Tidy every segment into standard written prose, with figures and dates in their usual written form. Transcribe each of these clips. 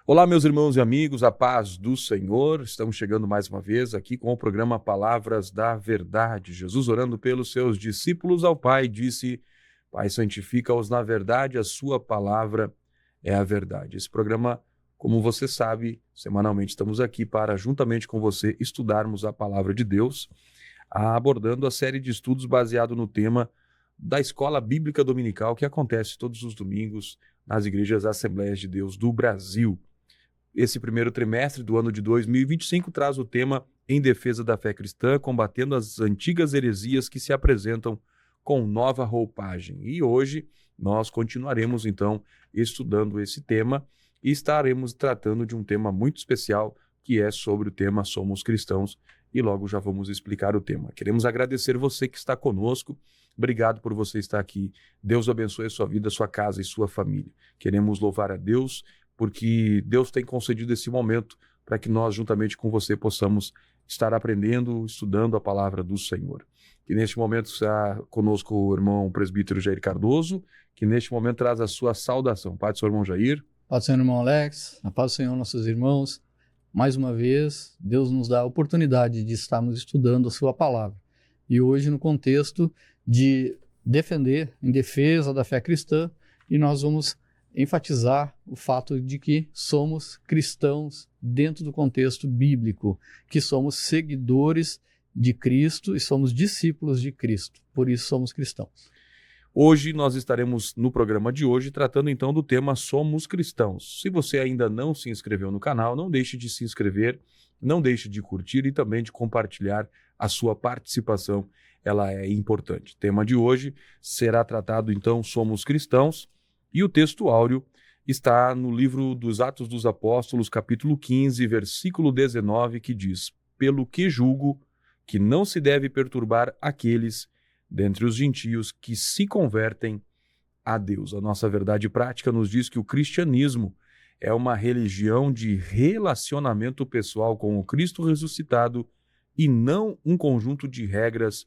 Olá, meus irmãos e amigos, a paz do Senhor. Estamos chegando mais uma vez aqui com o programa Palavras da Verdade. Jesus, orando pelos seus discípulos ao Pai, disse: Pai, santifica-os na verdade, a sua palavra é a verdade. Esse programa, como você sabe, semanalmente estamos aqui para, juntamente com você, estudarmos a palavra de Deus, abordando a série de estudos baseado no tema da Escola Bíblica Dominical, que acontece todos os domingos nas igrejas Assembleias de Deus do Brasil. Esse primeiro trimestre do ano de 2025 traz o tema Em Defesa da Fé Cristã, combatendo as antigas heresias que se apresentam com nova roupagem. E hoje nós continuaremos, então, estudando esse tema e estaremos tratando de um tema muito especial, que é sobre o tema Somos Cristãos, e logo já vamos explicar o tema. Queremos agradecer você que está conosco. Obrigado por você estar aqui. Deus abençoe a sua vida, a sua casa e sua família. Queremos louvar a Deus, porque Deus tem concedido esse momento para que nós, juntamente com você, possamos estar aprendendo, estudando a palavra do Senhor. Que neste momento está conosco o irmão presbítero Jair Cardoso, que neste momento traz a sua saudação. Paz do Senhor, irmão Jair. Paz do Senhor, irmão Alex. A paz do Senhor, nossos irmãos. Mais uma vez, Deus nos dá a oportunidade de estarmos estudando a sua palavra. E hoje no contexto de defender, em defesa da fé cristã, e nós vamos enfatizar o fato de que somos cristãos dentro do contexto bíblico, que somos seguidores de Cristo e somos discípulos de Cristo, por isso somos cristãos. Hoje nós estaremos no programa de hoje tratando então do tema Somos Cristãos. Se você ainda não se inscreveu no canal, não deixe de se inscrever, não deixe de curtir e também de compartilhar a sua participação, ela é importante. O tema de hoje será tratado então Somos Cristãos. E o texto áureo está no livro dos Atos dos Apóstolos, capítulo 15, versículo 19, que diz: Pelo que julgo que não se deve perturbar aqueles dentre os gentios que se convertem a Deus. A nossa verdade prática nos diz que o cristianismo é uma religião de relacionamento pessoal com o Cristo ressuscitado e não um conjunto de regras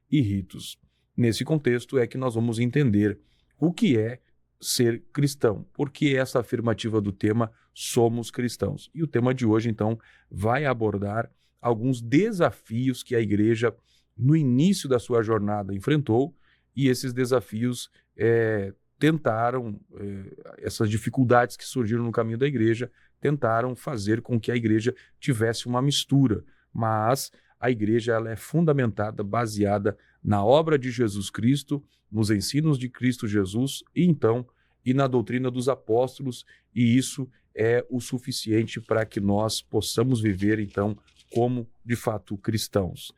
e ritos. Nesse contexto é que nós vamos entender o que é ser cristão, porque essa afirmativa do tema Somos Cristãos. E o tema de hoje, então, vai abordar alguns desafios que a igreja, no início da sua jornada, enfrentou, e esses desafios essas dificuldades que surgiram no caminho da igreja, tentaram fazer com que a igreja tivesse uma mistura, mas a igreja ela é fundamentada, baseada na obra de Jesus Cristo, nos ensinos de Cristo Jesus e na doutrina dos apóstolos, e isso é o suficiente para que nós possamos viver, então, como, de fato, cristãos.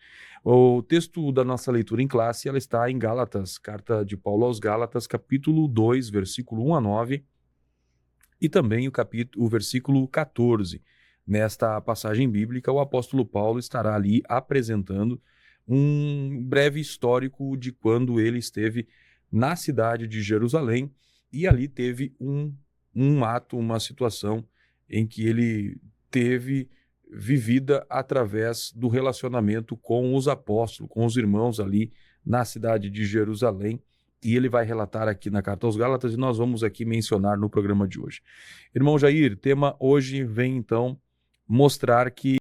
O texto da nossa leitura em classe, ela está em Gálatas, carta de Paulo aos Gálatas, capítulo 2, versículo 1 a 9, e também o versículo 14. Nesta passagem bíblica, o apóstolo Paulo estará ali apresentando um breve histórico de quando ele esteve na cidade de Jerusalém, e ali teve um ato, uma situação em que ele teve vivida através do relacionamento com os apóstolos, com os irmãos ali na cidade de Jerusalém, e ele vai relatar aqui na Carta aos Gálatas, e nós vamos aqui mencionar no programa de hoje. Irmão Jair, tema hoje vem então mostrar que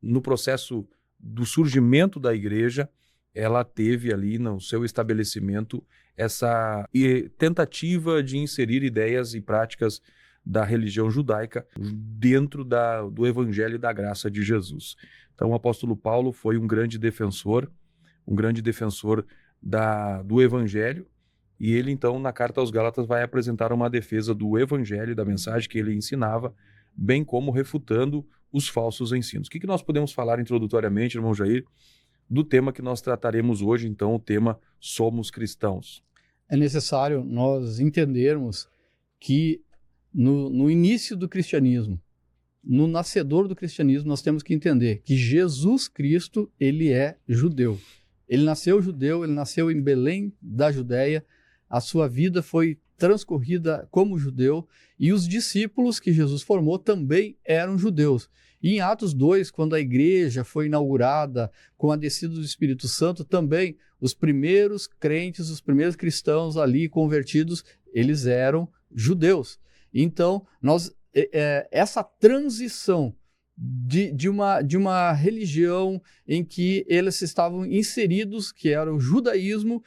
no processo do surgimento da igreja, ela teve ali no seu estabelecimento essa tentativa de inserir ideias e práticas da religião judaica dentro do evangelho e da graça de Jesus. Então o apóstolo Paulo foi um grande defensor do evangelho, e ele então na carta aos Gálatas vai apresentar uma defesa do evangelho, da mensagem que ele ensinava, bem como refutando os falsos ensinos. O que nós podemos falar introdutoriamente, irmão Jair, do tema que nós trataremos hoje, então, o tema Somos Cristãos? É necessário nós entendermos que no início do cristianismo, no nascedor do cristianismo, nós temos que entender que Jesus Cristo, ele é judeu. Ele nasceu judeu, ele nasceu em Belém da Judéia, a sua vida foi transcorrida como judeu, e os discípulos que Jesus formou também eram judeus. E em Atos 2, quando a igreja foi inaugurada com a descida do Espírito Santo, também os primeiros crentes, os primeiros cristãos ali convertidos, eles eram judeus. Então, nós essa transição de uma religião em que eles estavam inseridos, que era o judaísmo,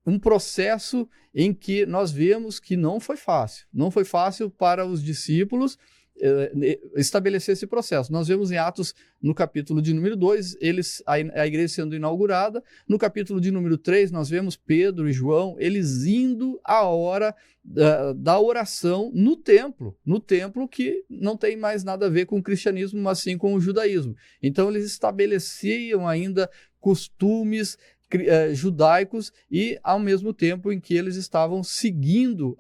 um processo em que nós vemos que não foi fácil. Não foi fácil para os discípulos estabelecer esse processo. Nós vemos em Atos, no capítulo de número 2, a igreja sendo inaugurada. No capítulo de número 3, nós vemos Pedro e João, eles indo à hora da oração no templo que não tem mais nada a ver com o cristianismo, mas sim com o judaísmo. Então, eles estabeleciam ainda costumes judaicos e ao mesmo tempo em que eles estavam seguindo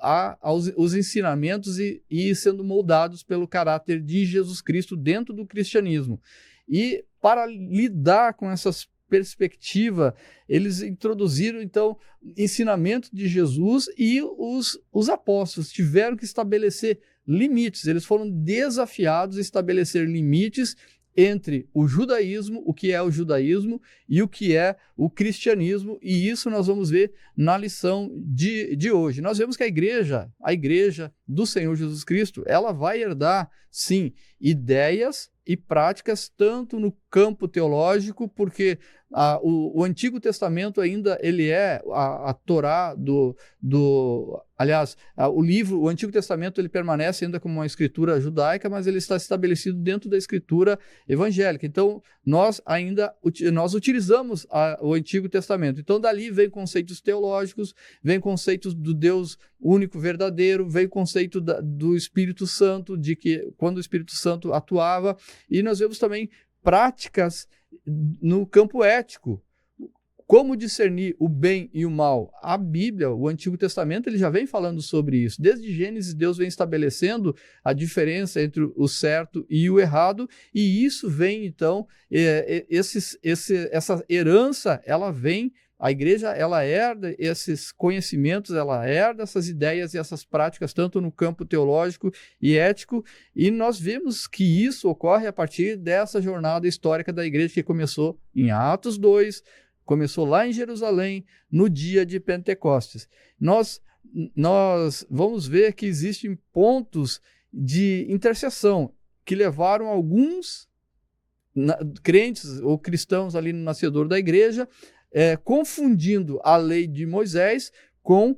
os ensinamentos e sendo moldados pelo caráter de Jesus Cristo dentro do cristianismo. E para lidar com essas perspectiva, eles introduziram então ensinamento de Jesus e os apóstolos tiveram que estabelecer limites, eles foram desafiados a estabelecer limites entre o judaísmo, o que é o judaísmo e o que é o cristianismo, e isso nós vamos ver na lição de hoje. Nós vemos que a igreja do Senhor Jesus Cristo, ela vai herdar, sim, ideias e práticas, tanto no campo teológico, porque o Antigo Testamento ainda ele é a Torá aliás, o Antigo Testamento ele permanece ainda como uma escritura judaica, mas ele está estabelecido dentro da escritura evangélica. Então, nós utilizamos o Antigo Testamento. Então, dali vem conceitos teológicos, vem conceitos do Deus único, verdadeiro, vem conceito do Espírito Santo, de que quando o Espírito Santo atuava, e nós vemos também práticas no campo ético. Como discernir o bem e o mal? A Bíblia, o Antigo Testamento, ele já vem falando sobre isso. Desde Gênesis, Deus vem estabelecendo a diferença entre o certo e o errado, e isso vem, então, essa herança, ela vem, a igreja, ela herda esses conhecimentos, ela herda essas ideias e essas práticas, tanto no campo teológico e ético, e nós vemos que isso ocorre a partir dessa jornada histórica da igreja que começou em Atos 2, começou lá em Jerusalém, no dia de Pentecostes. Nós vamos ver que existem pontos de interseção que levaram alguns crentes ou cristãos ali no nascedor da igreja, confundindo a lei de Moisés com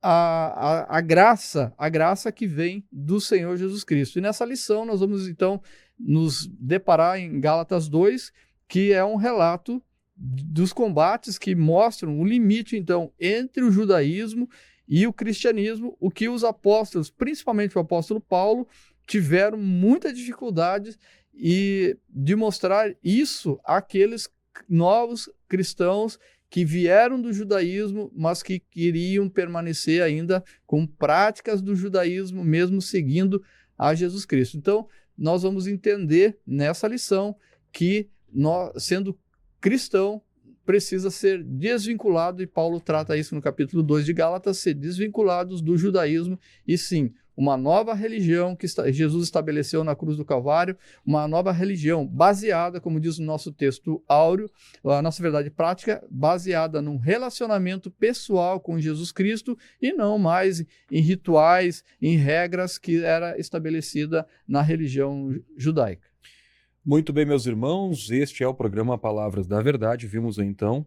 a graça que vem do Senhor Jesus Cristo. E nessa lição nós vamos então nos deparar em Gálatas 2, que é um relato dos combates que mostram o limite, então, entre o judaísmo e o cristianismo, o que os apóstolos, principalmente o apóstolo Paulo, tiveram muita dificuldade de mostrar isso àqueles novos cristãos que vieram do judaísmo, mas que queriam permanecer ainda com práticas do judaísmo, mesmo seguindo a Jesus Cristo. Então, nós vamos entender nessa lição que nós, sendo cristão, precisa ser desvinculado, e Paulo trata isso no capítulo 2 de Gálatas, ser desvinculados do judaísmo, e sim, uma nova religião que Jesus estabeleceu na cruz do Calvário, uma nova religião baseada, como diz o nosso texto áureo, a nossa verdade prática, baseada num relacionamento pessoal com Jesus Cristo, e não mais em rituais, em regras que era estabelecida na religião judaica. Muito bem, meus irmãos, este é o programa Palavras da Verdade. Vimos então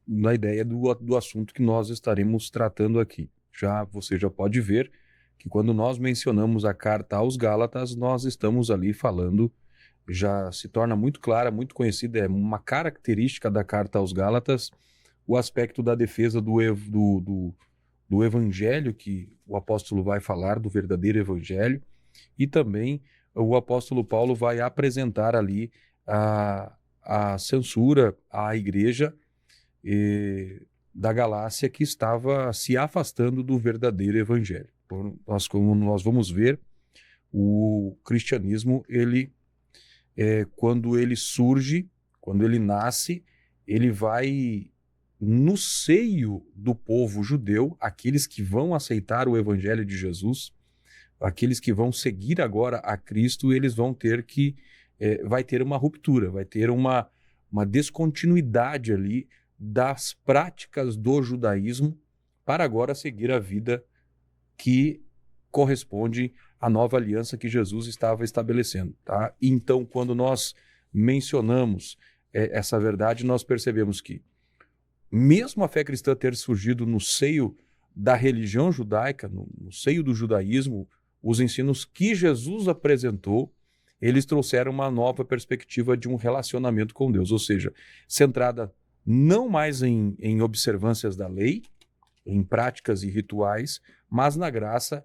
na ideia do assunto que nós estaremos tratando aqui. Você já pode ver que quando nós mencionamos a carta aos Gálatas, nós estamos ali falando, já se torna muito clara, muito conhecida, é uma característica da carta aos Gálatas, o aspecto da defesa do evangelho, que o apóstolo vai falar, do verdadeiro evangelho, e também o apóstolo Paulo vai apresentar ali a censura à igreja da Galácia que estava se afastando do verdadeiro evangelho. Como nós vamos ver, o cristianismo, quando ele surge, quando ele nasce, ele vai no seio do povo judeu, aqueles que vão aceitar o evangelho de Jesus, aqueles que vão seguir agora a Cristo, eles vão ter vai ter uma ruptura, vai ter uma descontinuidade ali das práticas do judaísmo para agora seguir a vida que corresponde à nova aliança que Jesus estava estabelecendo. Tá? Então, quando nós mencionamos essa verdade, nós percebemos que, mesmo a fé cristã ter surgido no seio da religião judaica, no seio do judaísmo, os ensinos que Jesus apresentou, eles trouxeram uma nova perspectiva de um relacionamento com Deus, ou seja, centrada não mais em observâncias da lei, em práticas e rituais, mas na graça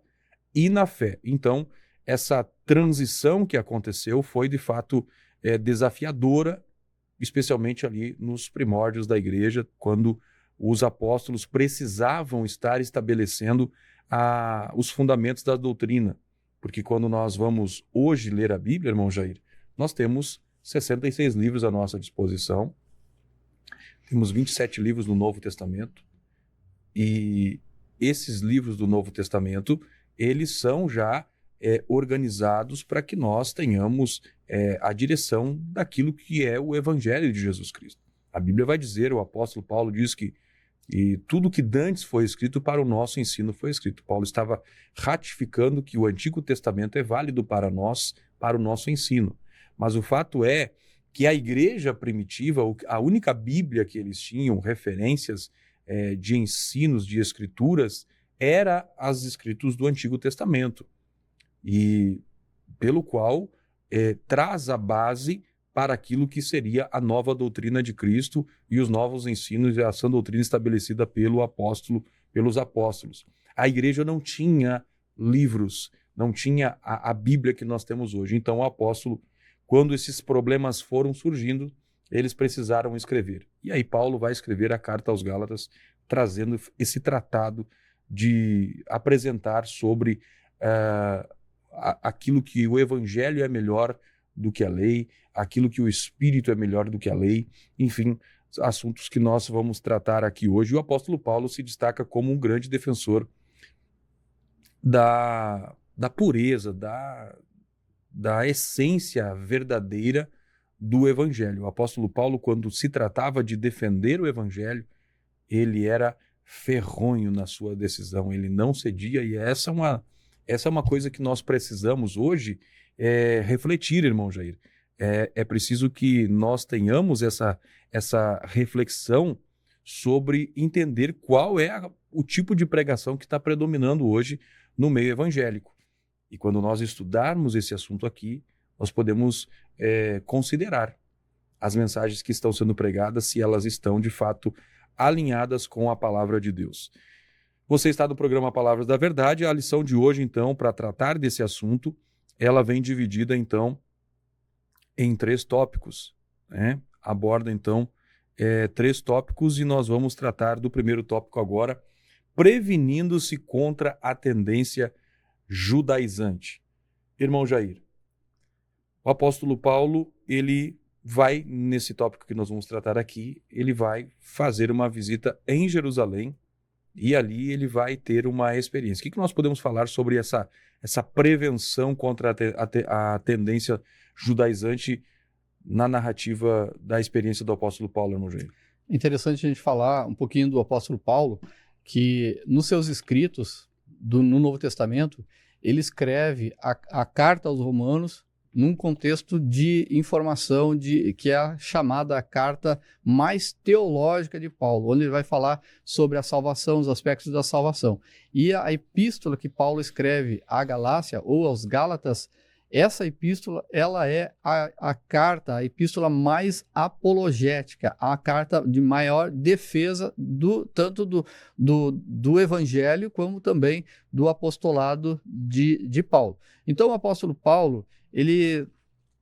e na fé. Então, essa transição que aconteceu foi, de fato, desafiadora, especialmente ali nos primórdios da igreja, quando os apóstolos precisavam estar estabelecendo os fundamentos da doutrina. Porque quando nós vamos hoje ler a Bíblia, irmão Jair, nós temos 66 livros à nossa disposição, temos 27 livros no Novo Testamento, e esses livros do Novo Testamento, eles são já organizados para que nós tenhamos a direção daquilo que é o Evangelho de Jesus Cristo. A Bíblia vai dizer, o apóstolo Paulo diz que tudo que dantes foi escrito para o nosso ensino foi escrito. Paulo estava ratificando que o Antigo Testamento é válido para nós, para o nosso ensino. Mas o fato é que a igreja primitiva, a única Bíblia que eles tinham, referências de ensinos, de escrituras, era as escritos do Antigo Testamento. E pelo qual traz a base para aquilo que seria a nova doutrina de Cristo e os novos ensinos e a sã doutrina estabelecida pelos apóstolos. A igreja não tinha livros, não tinha a Bíblia que nós temos hoje. Então o apóstolo, quando esses problemas foram surgindo, eles precisaram escrever. E aí Paulo vai escrever a carta aos Gálatas, trazendo esse tratado de apresentar sobre aquilo que o evangelho é melhor do que a lei, aquilo que o Espírito é melhor do que a lei, enfim, assuntos que nós vamos tratar aqui hoje. E o apóstolo Paulo se destaca como um grande defensor da pureza, da essência verdadeira do Evangelho. O apóstolo Paulo, quando se tratava de defender o Evangelho, ele era ferronho na sua decisão, ele não cedia, e essa é uma coisa que nós precisamos hoje refletir, irmão Jair. É preciso que nós tenhamos essa reflexão sobre entender qual é o tipo de pregação que está predominando hoje no meio evangélico. E quando nós estudarmos esse assunto aqui, nós podemos considerar as mensagens que estão sendo pregadas, se elas estão, de fato, alinhadas com a palavra de Deus. Você está no programa Palavras da Verdade. A lição de hoje, então, para tratar desse assunto, ela vem dividida, então, em 3 tópicos, né? Aborda, então, 3 tópicos, e nós vamos tratar do primeiro tópico agora, prevenindo-se contra a tendência judaizante. Irmão Jair, o apóstolo Paulo, ele vai, nesse tópico que nós vamos tratar aqui, ele vai fazer uma visita em Jerusalém, e ali ele vai ter uma experiência. O que nós podemos falar sobre essa prevenção contra a tendência judaizante na narrativa da experiência do apóstolo Paulo, irmão Jair? É interessante a gente falar um pouquinho do apóstolo Paulo, que nos seus escritos no Novo Testamento, ele escreve a carta aos Romanos num contexto de informação que é a chamada carta mais teológica de Paulo, onde ele vai falar sobre a salvação, os aspectos da salvação. E a epístola que Paulo escreve à Galácia ou aos Gálatas, essa epístola, ela é a epístola mais apologética, a carta de maior defesa tanto do evangelho como também do apostolado de Paulo. Então o apóstolo Paulo,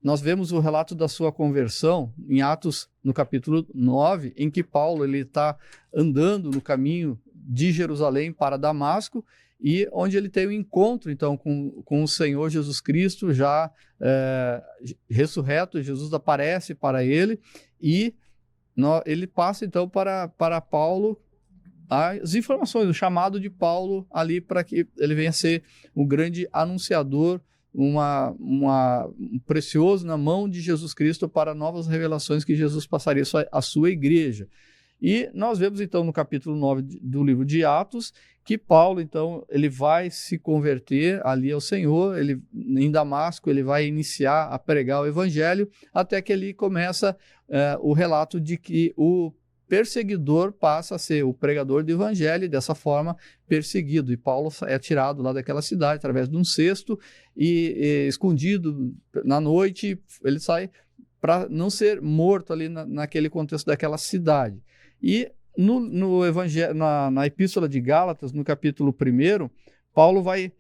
nós vemos o relato da sua conversão em Atos, no capítulo 9, em que Paulo está andando no caminho de Jerusalém para Damasco, e onde ele tem um encontro, então, com o Senhor Jesus Cristo, já ressurreto. Jesus aparece para ele, e ele passa, então, para Paulo as informações, o chamado de Paulo ali para que ele venha ser um grande anunciador, um precioso na mão de Jesus Cristo para novas revelações que Jesus passaria à sua igreja. E nós vemos, então, no capítulo 9 do livro de Atos, que Paulo, então, ele vai se converter ali ao Senhor, ele, em Damasco, ele vai iniciar a pregar o evangelho, até que ele começa o relato de que o perseguidor passa a ser o pregador do evangelho e dessa forma perseguido. E Paulo é tirado lá daquela cidade através de um cesto e escondido na noite, ele sai para não ser morto ali naquele contexto daquela cidade. E no evangelho, na Epístola de Gálatas, no capítulo 1, Paulo vai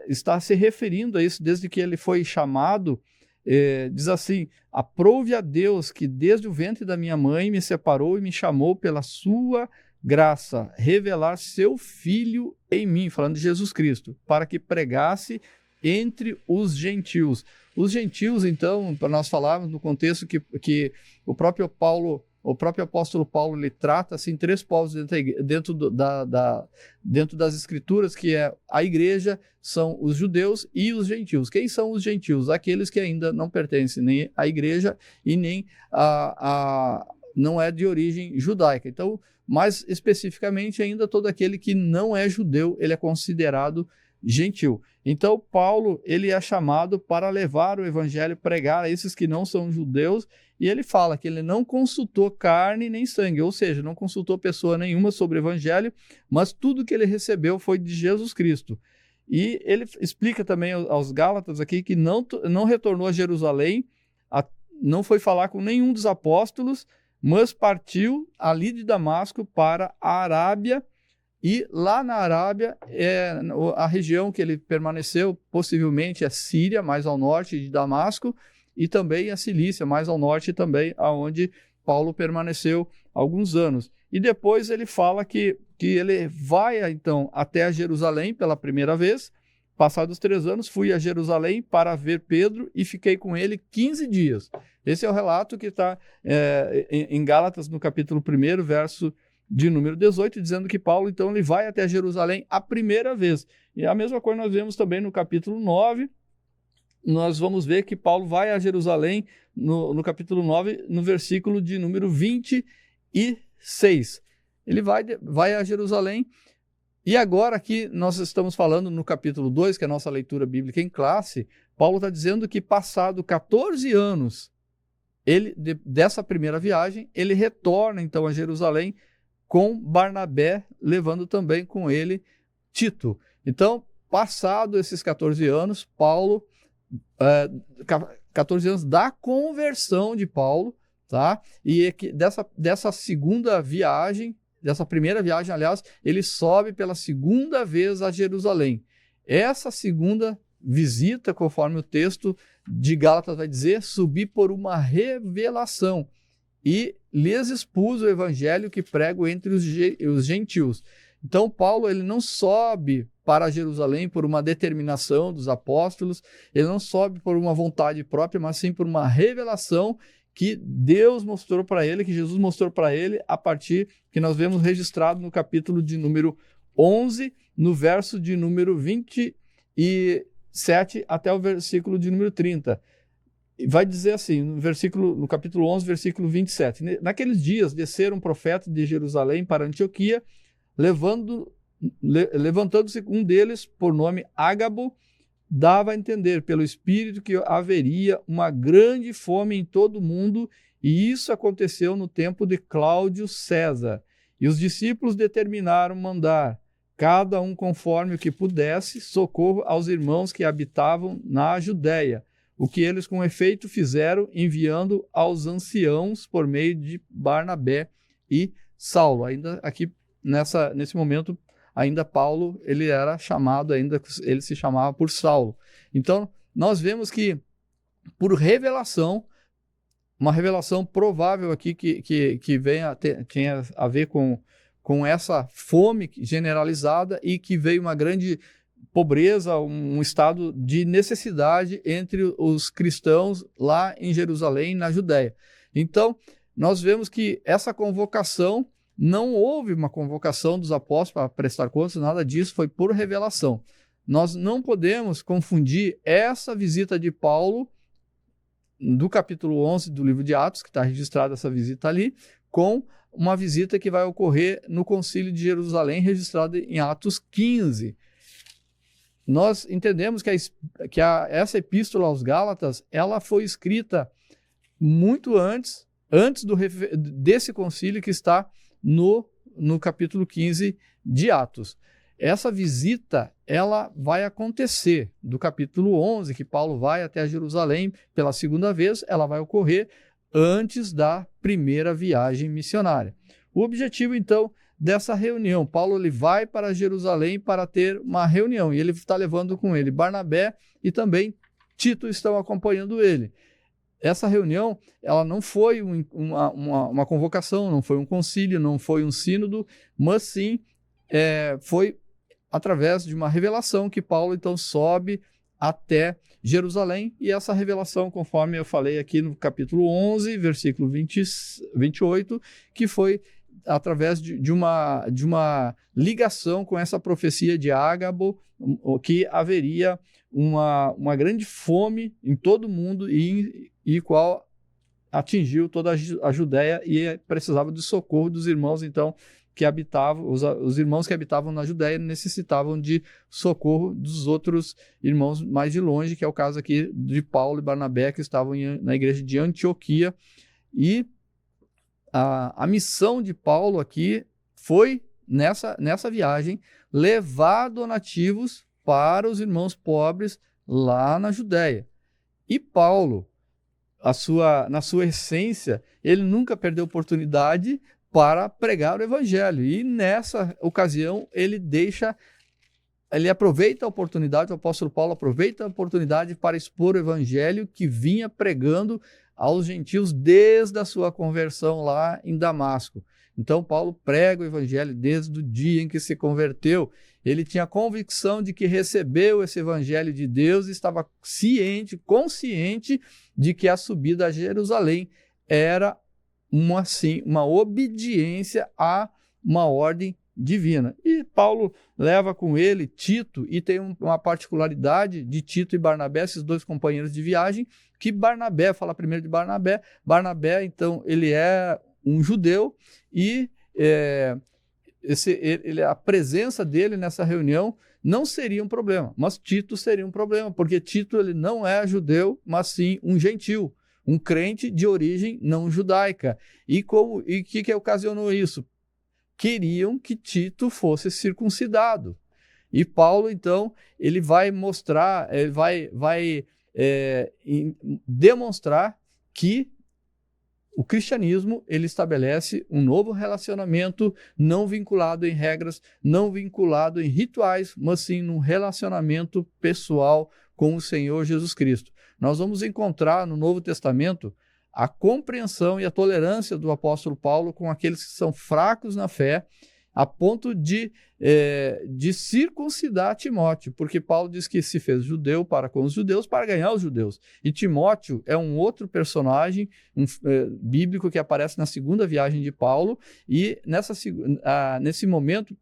estar se referindo a isso desde que ele foi chamado. Diz assim: aprove a Deus que desde o ventre da minha mãe me separou e me chamou pela sua graça, revelar seu Filho em mim, falando de Jesus Cristo, para que pregasse entre os gentios. Os gentios, então, para nós falarmos no contexto que o próprio apóstolo Paulo, ele trata assim 3 povos dentro das escrituras, que é a igreja, são os judeus e os gentios. Quem são os gentios? Aqueles que ainda não pertencem nem à igreja e nem não é de origem judaica. Então, mais especificamente ainda, todo aquele que não é judeu, ele é considerado gentil. Então, Paulo, ele é chamado para levar o evangelho, pregar a esses que não são judeus, e ele fala que ele não consultou carne nem sangue, ou seja, não consultou pessoa nenhuma sobre o evangelho, mas tudo que ele recebeu foi de Jesus Cristo. E ele explica também aos Gálatas aqui que não retornou a Jerusalém, não foi falar com nenhum dos apóstolos, mas partiu ali de Damasco para a Arábia. E lá na Arábia, a região que ele permaneceu, possivelmente é Síria, mais ao norte de Damasco, e também a Cilícia, mais ao norte também, aonde Paulo permaneceu alguns anos. E depois ele fala que ele vai, então, até a Jerusalém pela primeira vez. Passados 3 anos, fui a Jerusalém para ver Pedro e fiquei com ele 15 dias. Esse é o relato que está em Gálatas, no capítulo 1, verso de número 18, dizendo que Paulo, então, ele vai até Jerusalém a primeira vez. E a mesma coisa nós vemos também no capítulo 9, nós vamos ver que Paulo vai a Jerusalém no capítulo 9, no versículo de número 26. Ele vai a Jerusalém, e agora aqui nós estamos falando no capítulo 2, que é a nossa leitura bíblica em classe, Paulo está dizendo que passado 14 anos dessa primeira viagem, ele retorna então a Jerusalém com Barnabé, levando também com ele Tito. Então, passado esses 14 anos, Paulo, 14 anos da conversão de Paulo, tá? E dessa segunda viagem, dessa primeira viagem, aliás, ele sobe pela segunda vez a Jerusalém. Essa segunda visita, conforme o texto de Gálatas vai dizer, subir por uma revelação. E lhes expus o evangelho que prego entre os gentios. Então, Paulo, ele não sobe para Jerusalém por uma determinação dos apóstolos, ele não sobe por uma vontade própria, mas sim por uma revelação que Deus mostrou para ele, que Jesus mostrou para ele, a partir que nós vemos registrado no capítulo de número 11, no verso de número 27 até o versículo de número 30. Vai dizer assim, no capítulo 11, versículo 27. Naqueles dias desceram profetas de Jerusalém para Antioquia, levantando-se um deles, por nome Ágabo, dava a entender pelo Espírito que haveria uma grande fome em todo o mundo, e isso aconteceu no tempo de Cláudio César. E os discípulos determinaram mandar, cada um conforme o que pudesse, socorro aos irmãos que habitavam na Judéia, o que eles com efeito fizeram, enviando aos anciãos por meio de Barnabé e Saulo. Ainda aqui, nesse momento, ainda Paulo, ele se chamava por Saulo. Então, nós vemos que, por revelação, uma revelação provável aqui que tinha a ver com essa fome generalizada e que veio uma grande pobreza, um estado de necessidade entre os cristãos lá em Jerusalém, na Judéia. Então, nós vemos que essa convocação, não houve uma convocação dos apóstolos para prestar contas, nada disso, foi por revelação. Nós não podemos confundir essa visita de Paulo, do capítulo 11 do livro de Atos, que está registrada essa visita ali, com uma visita que vai ocorrer no Concílio de Jerusalém, registrada em Atos 15. Nós entendemos que essa epístola aos Gálatas, ela foi escrita muito antes desse concílio que está no capítulo 15 de Atos. Essa visita, ela vai acontecer do capítulo 11, que Paulo vai até Jerusalém pela segunda vez, ela vai ocorrer antes da primeira viagem missionária. O objetivo, então, dessa reunião, Paulo ele vai para Jerusalém para ter uma reunião, e ele está levando com ele Barnabé e também Tito estão acompanhando ele. Essa reunião, ela não foi uma convocação, não foi um concílio, não foi um sínodo, mas sim foi através de uma revelação que Paulo então sobe até Jerusalém, e essa revelação, conforme eu falei aqui no capítulo 11, versículo 28, que foi através de uma ligação com essa profecia de Ágabo, que haveria uma grande fome em todo o mundo e qual atingiu toda a Judéia e precisava de socorro dos irmãos, então, que habitavam, os irmãos que habitavam na Judéia necessitavam de socorro dos outros irmãos mais de longe, que é o caso aqui de Paulo e Barnabé, que estavam na igreja de Antioquia. E a missão de Paulo aqui foi, nessa viagem, levar donativos para os irmãos pobres lá na Judéia. E Paulo, na sua essência, ele nunca perdeu oportunidade para pregar o evangelho. E nessa ocasião ele aproveita a oportunidade, o apóstolo Paulo aproveita a oportunidade para expor o evangelho que vinha pregando aos gentios desde a sua conversão lá em Damasco. Então Paulo prega o evangelho desde o dia em que se converteu. Ele tinha a convicção de que recebeu esse evangelho de Deus e estava consciente de que a subida a Jerusalém era uma obediência a uma ordem divina. E Paulo leva com ele Tito, e tem uma particularidade de Tito e Barnabé, esses dois companheiros de viagem, que Barnabé, fala primeiro de Barnabé, então, ele é um judeu, e a presença dele nessa reunião não seria um problema, mas Tito seria um problema, porque Tito ele não é judeu, mas sim um gentil, um crente de origem não judaica. E o que ocasionou isso? Queriam que Tito fosse circuncidado. E Paulo, então, ele vai mostrar, ele vai demonstrar que o cristianismo ele estabelece um novo relacionamento não vinculado em regras, não vinculado em rituais, mas sim num relacionamento pessoal com o Senhor Jesus Cristo. Nós vamos encontrar no Novo Testamento a compreensão e a tolerância do apóstolo Paulo com aqueles que são fracos na fé, a ponto de circuncidar Timóteo, porque Paulo diz que se fez judeu para com os judeus, para ganhar os judeus. E Timóteo é um outro personagem bíblico que aparece na segunda viagem de Paulo, e nesse momento,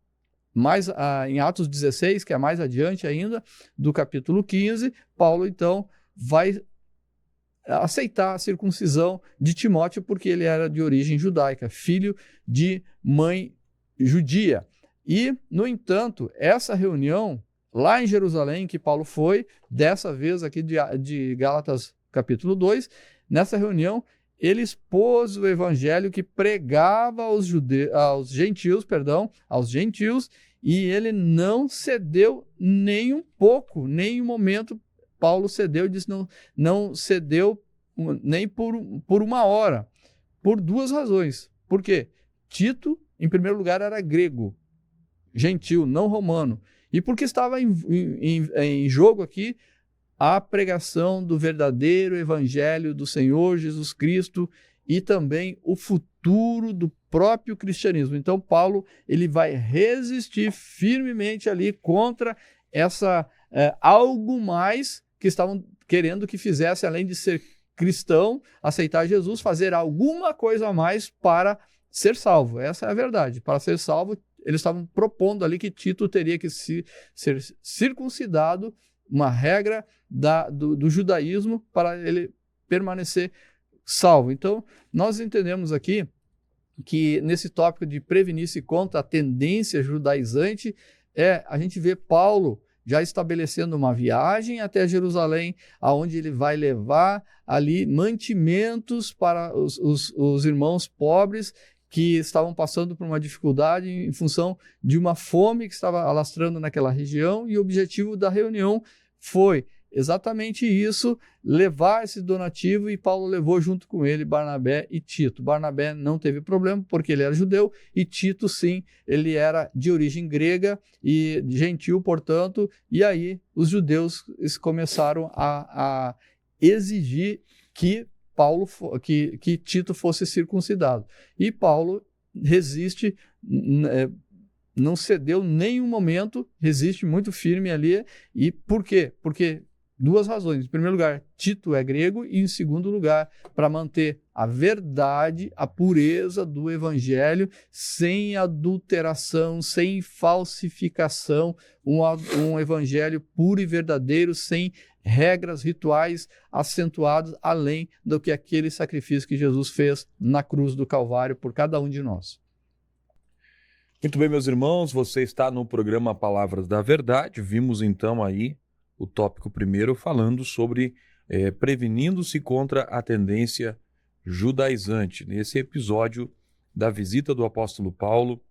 em Atos 16, que é mais adiante ainda, do capítulo 15, Paulo, então, vai aceitar a circuncisão de Timóteo, porque ele era de origem judaica, filho de mãe judia. E, no entanto, essa reunião lá em Jerusalém, que Paulo foi, dessa vez aqui de Gálatas capítulo 2, nessa reunião ele expôs o evangelho que pregava aos gentios, e ele não cedeu nem um pouco, nem um momento. Paulo cedeu e disse não cedeu nem por uma hora, por duas razões. Por quê? Tito, em primeiro lugar, era grego, gentil, não romano. E porque estava em jogo aqui a pregação do verdadeiro evangelho do Senhor Jesus Cristo e também o futuro do próprio cristianismo. Então, Paulo ele vai resistir firmemente ali contra essa algo mais que estavam querendo que fizesse, além de ser cristão, aceitar Jesus, fazer alguma coisa a mais para ser salvo. Essa é a verdade. Para ser salvo, eles estavam propondo ali que Tito teria que ser circuncidado, uma regra do judaísmo, para ele permanecer salvo. Então, nós entendemos aqui que nesse tópico de prevenir-se contra a tendência judaizante, a gente vê Paulo já estabelecendo uma viagem até Jerusalém, aonde ele vai levar ali mantimentos para os irmãos pobres que estavam passando por uma dificuldade em função de uma fome que estava alastrando naquela região, e o objetivo da reunião foi exatamente isso, levar esse donativo, e Paulo levou junto com ele Barnabé e Tito. Barnabé não teve problema porque ele era judeu, e Tito sim, ele era de origem grega e gentil, portanto, e aí os judeus começaram a exigir que que Tito fosse circuncidado. E Paulo resiste, não cedeu em nenhum momento, resiste muito firme ali. E por quê? Porque duas razões. Em primeiro lugar, Tito é grego, e em segundo lugar, para manter a verdade, a pureza do evangelho, sem adulteração, sem falsificação, um evangelho puro e verdadeiro, sem regras rituais acentuadas, além do que aquele sacrifício que Jesus fez na cruz do Calvário por cada um de nós. Muito bem, meus irmãos, você está no programa Palavras da Verdade. Vimos então aí o tópico primeiro falando sobre prevenindo-se contra a tendência judaizante. Nesse episódio da visita do apóstolo Paulo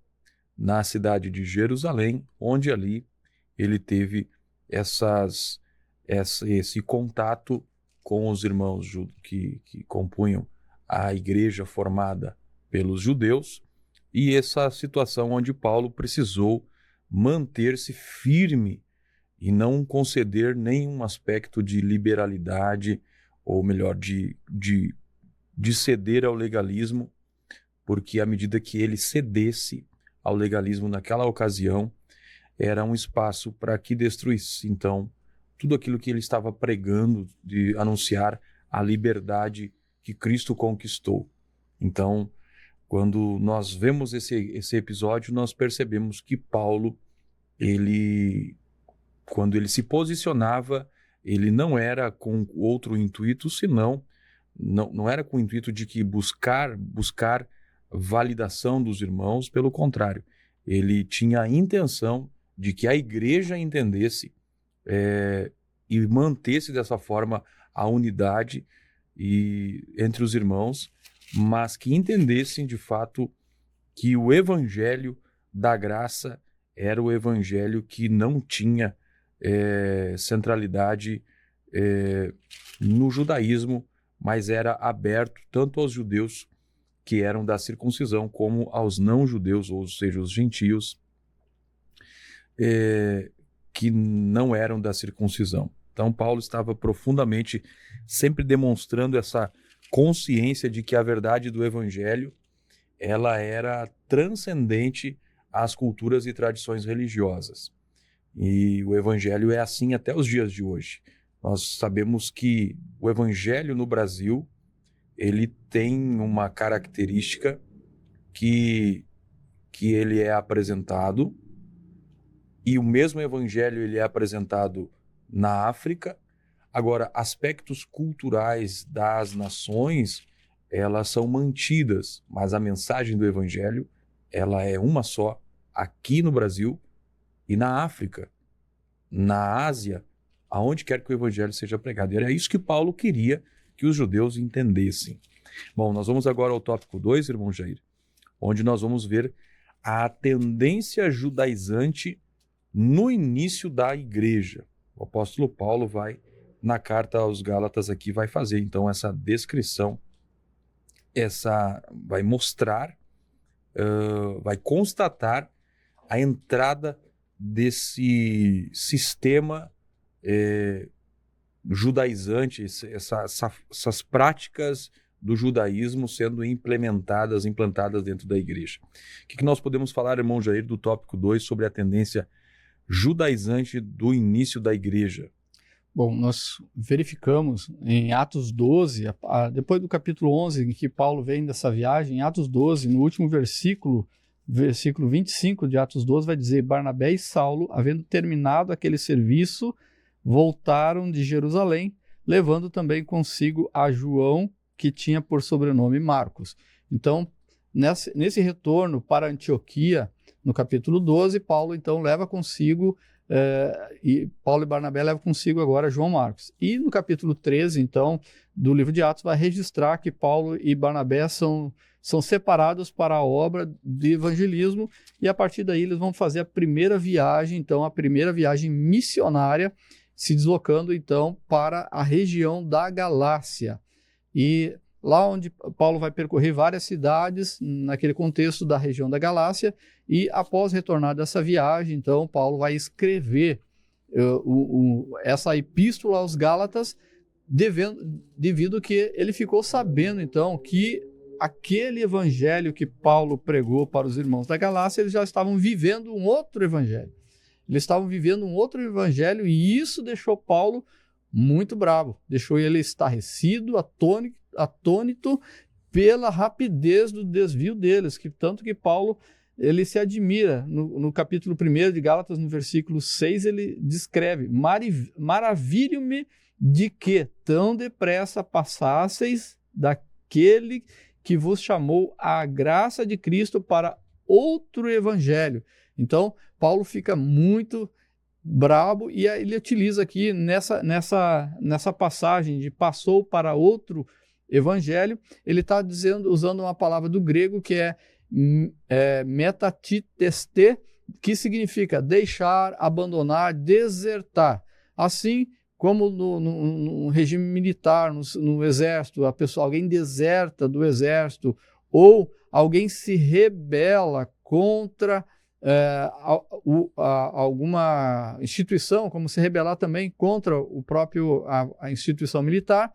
na cidade de Jerusalém, onde ali ele teve esse contato com os irmãos que compunham a igreja formada pelos judeus, e essa situação onde Paulo precisou manter-se firme e não conceder nenhum aspecto de liberalidade, ou melhor, de ceder ao legalismo, porque à medida que ele cedesse ao legalismo naquela ocasião, era um espaço para que destruísse, então, tudo aquilo que ele estava pregando, de anunciar a liberdade que Cristo conquistou. Então, quando nós vemos esse episódio, nós percebemos que Paulo, quando ele se posicionava, ele não era com outro intuito, senão, não era com o intuito de que buscar validação dos irmãos, pelo contrário, ele tinha a intenção de que a igreja entendesse e mantesse dessa forma a unidade entre os irmãos, mas que entendessem de fato que o evangelho da graça era o evangelho que não tinha centralidade no judaísmo, mas era aberto tanto aos judeus que eram da circuncisão, como aos não-judeus, ou seja, os gentios, que não eram da circuncisão. Então, Paulo estava profundamente sempre demonstrando essa consciência de que a verdade do evangelho ela era transcendente às culturas e tradições religiosas. E o evangelho é assim até os dias de hoje. Nós sabemos que o evangelho no Brasil ele tem uma característica que ele é apresentado, e o mesmo evangelho ele é apresentado na África. Agora, aspectos culturais das nações, elas são mantidas, mas a mensagem do evangelho, ela é uma só, aqui no Brasil e na África, na Ásia, aonde quer que o evangelho seja pregado. E era isso que Paulo queria que os judeus entendessem. Bom, nós vamos agora ao tópico 2, irmão Jair, onde nós vamos ver a tendência judaizante no início da igreja. O apóstolo Paulo vai, na carta aos Gálatas aqui, vai fazer então essa descrição, vai mostrar, vai constatar a entrada desse sistema judaizante, essas práticas do judaísmo sendo implantadas dentro da igreja. O que nós podemos falar, irmão Jair, do tópico 2 sobre a tendência judaizante do início da igreja? Bom, nós verificamos em Atos 12, depois do capítulo 11, em que Paulo vem dessa viagem, em Atos 12, no último versículo 25 de Atos 12, vai dizer: Barnabé e Saulo, havendo terminado aquele serviço, voltaram de Jerusalém, levando também consigo a João, que tinha por sobrenome Marcos. Então, nesse retorno para Antioquia, no capítulo 12, Paulo então leva consigo, e Paulo e Barnabé levam consigo agora João Marcos. E no capítulo 13, então, do livro de Atos, vai registrar que Paulo e Barnabé são separados para a obra de evangelismo, e a partir daí eles vão fazer a primeira viagem, então, a primeira viagem missionária, se deslocando então para a região da Galácia. E lá onde Paulo vai percorrer várias cidades, naquele contexto da região da Galácia, e após retornar dessa viagem, então, Paulo vai escrever essa epístola aos Gálatas, devido que ele ficou sabendo, então, que aquele evangelho que Paulo pregou para os irmãos da Galácia, eles já estavam vivendo um outro evangelho. Eles estavam vivendo um outro evangelho, e isso deixou Paulo muito bravo, deixou ele estarrecido, atônito pela rapidez do desvio deles, tanto que Paulo ele se admira. No capítulo 1 de Gálatas, no versículo 6, ele descreve: maravilho-me de que tão depressa passasseis daquele que vos chamou à graça de Cristo para outro evangelho. Então, Paulo fica muito brabo, e ele utiliza aqui nessa passagem de passou para outro evangelho, ele está usando uma palavra do grego que é metatiteste, que significa deixar, abandonar, desertar. Assim como no regime militar, no exército, alguém deserta do exército, ou alguém se rebela contra alguma instituição, como se rebelar também contra a instituição militar.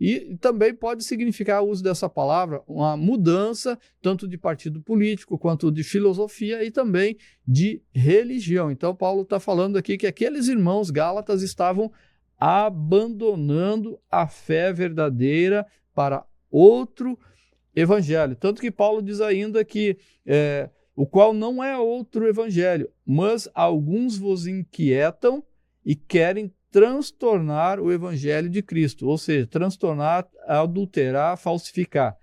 E também pode significar o uso dessa palavra uma mudança tanto de partido político quanto de filosofia e também de religião. Então Paulo está falando aqui que aqueles irmãos gálatas estavam abandonando a fé verdadeira para outro evangelho. Tanto que Paulo diz ainda que o qual não é outro evangelho, mas alguns vos inquietam e querem transtornar o evangelho de Cristo, ou seja, transtornar, adulterar, falsificar.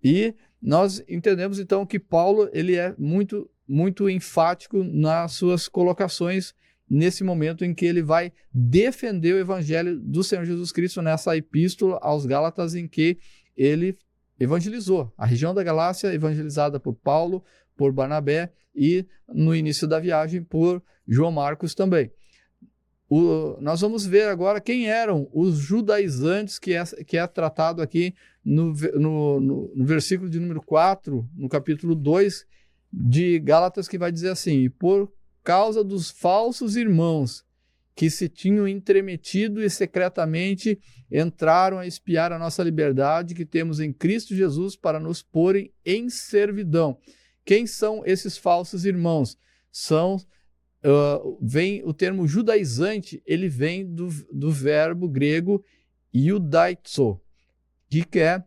E nós entendemos então que Paulo ele é muito, muito enfático nas suas colocações nesse momento em que ele vai defender o evangelho do Senhor Jesus Cristo nessa epístola aos Gálatas, em que ele evangelizou a região da Galácia, evangelizada por Paulo, por Barnabé, e no início da viagem por João Marcos também. Nós vamos ver agora quem eram os judaizantes, que é tratado aqui no versículo de número 4, no capítulo 2 de Gálatas, que vai dizer assim: e por causa dos falsos irmãos que se tinham entremetido e secretamente entraram a espiar a nossa liberdade que temos em Cristo Jesus para nos porem em servidão. Quem são esses falsos irmãos? Vem o termo judaizante, ele vem do verbo grego iudaizo, que quer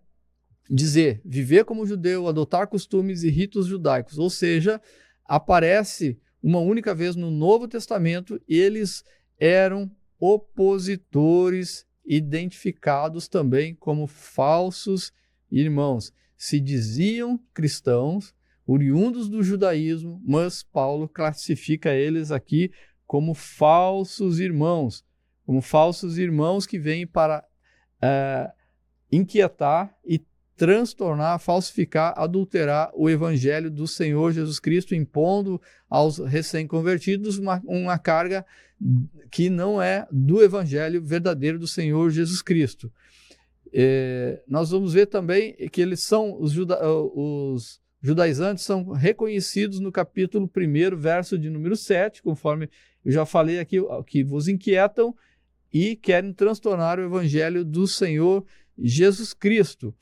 dizer viver como judeu, adotar costumes e ritos judaicos. Ou seja, aparece uma única vez no Novo Testamento, eles eram opositores, identificados também como falsos irmãos. Se diziam cristãos, oriundos do judaísmo, mas Paulo classifica eles aqui como falsos irmãos que vêm para inquietar e transtornar, falsificar, adulterar o evangelho do Senhor Jesus Cristo, impondo aos recém-convertidos uma carga que não é do evangelho verdadeiro do Senhor Jesus Cristo. Nós vamos ver também que eles são os judaizantes são reconhecidos no capítulo 1, verso de número 7, conforme eu já falei aqui, que vos inquietam e querem transtornar o evangelho do Senhor Jesus Cristo.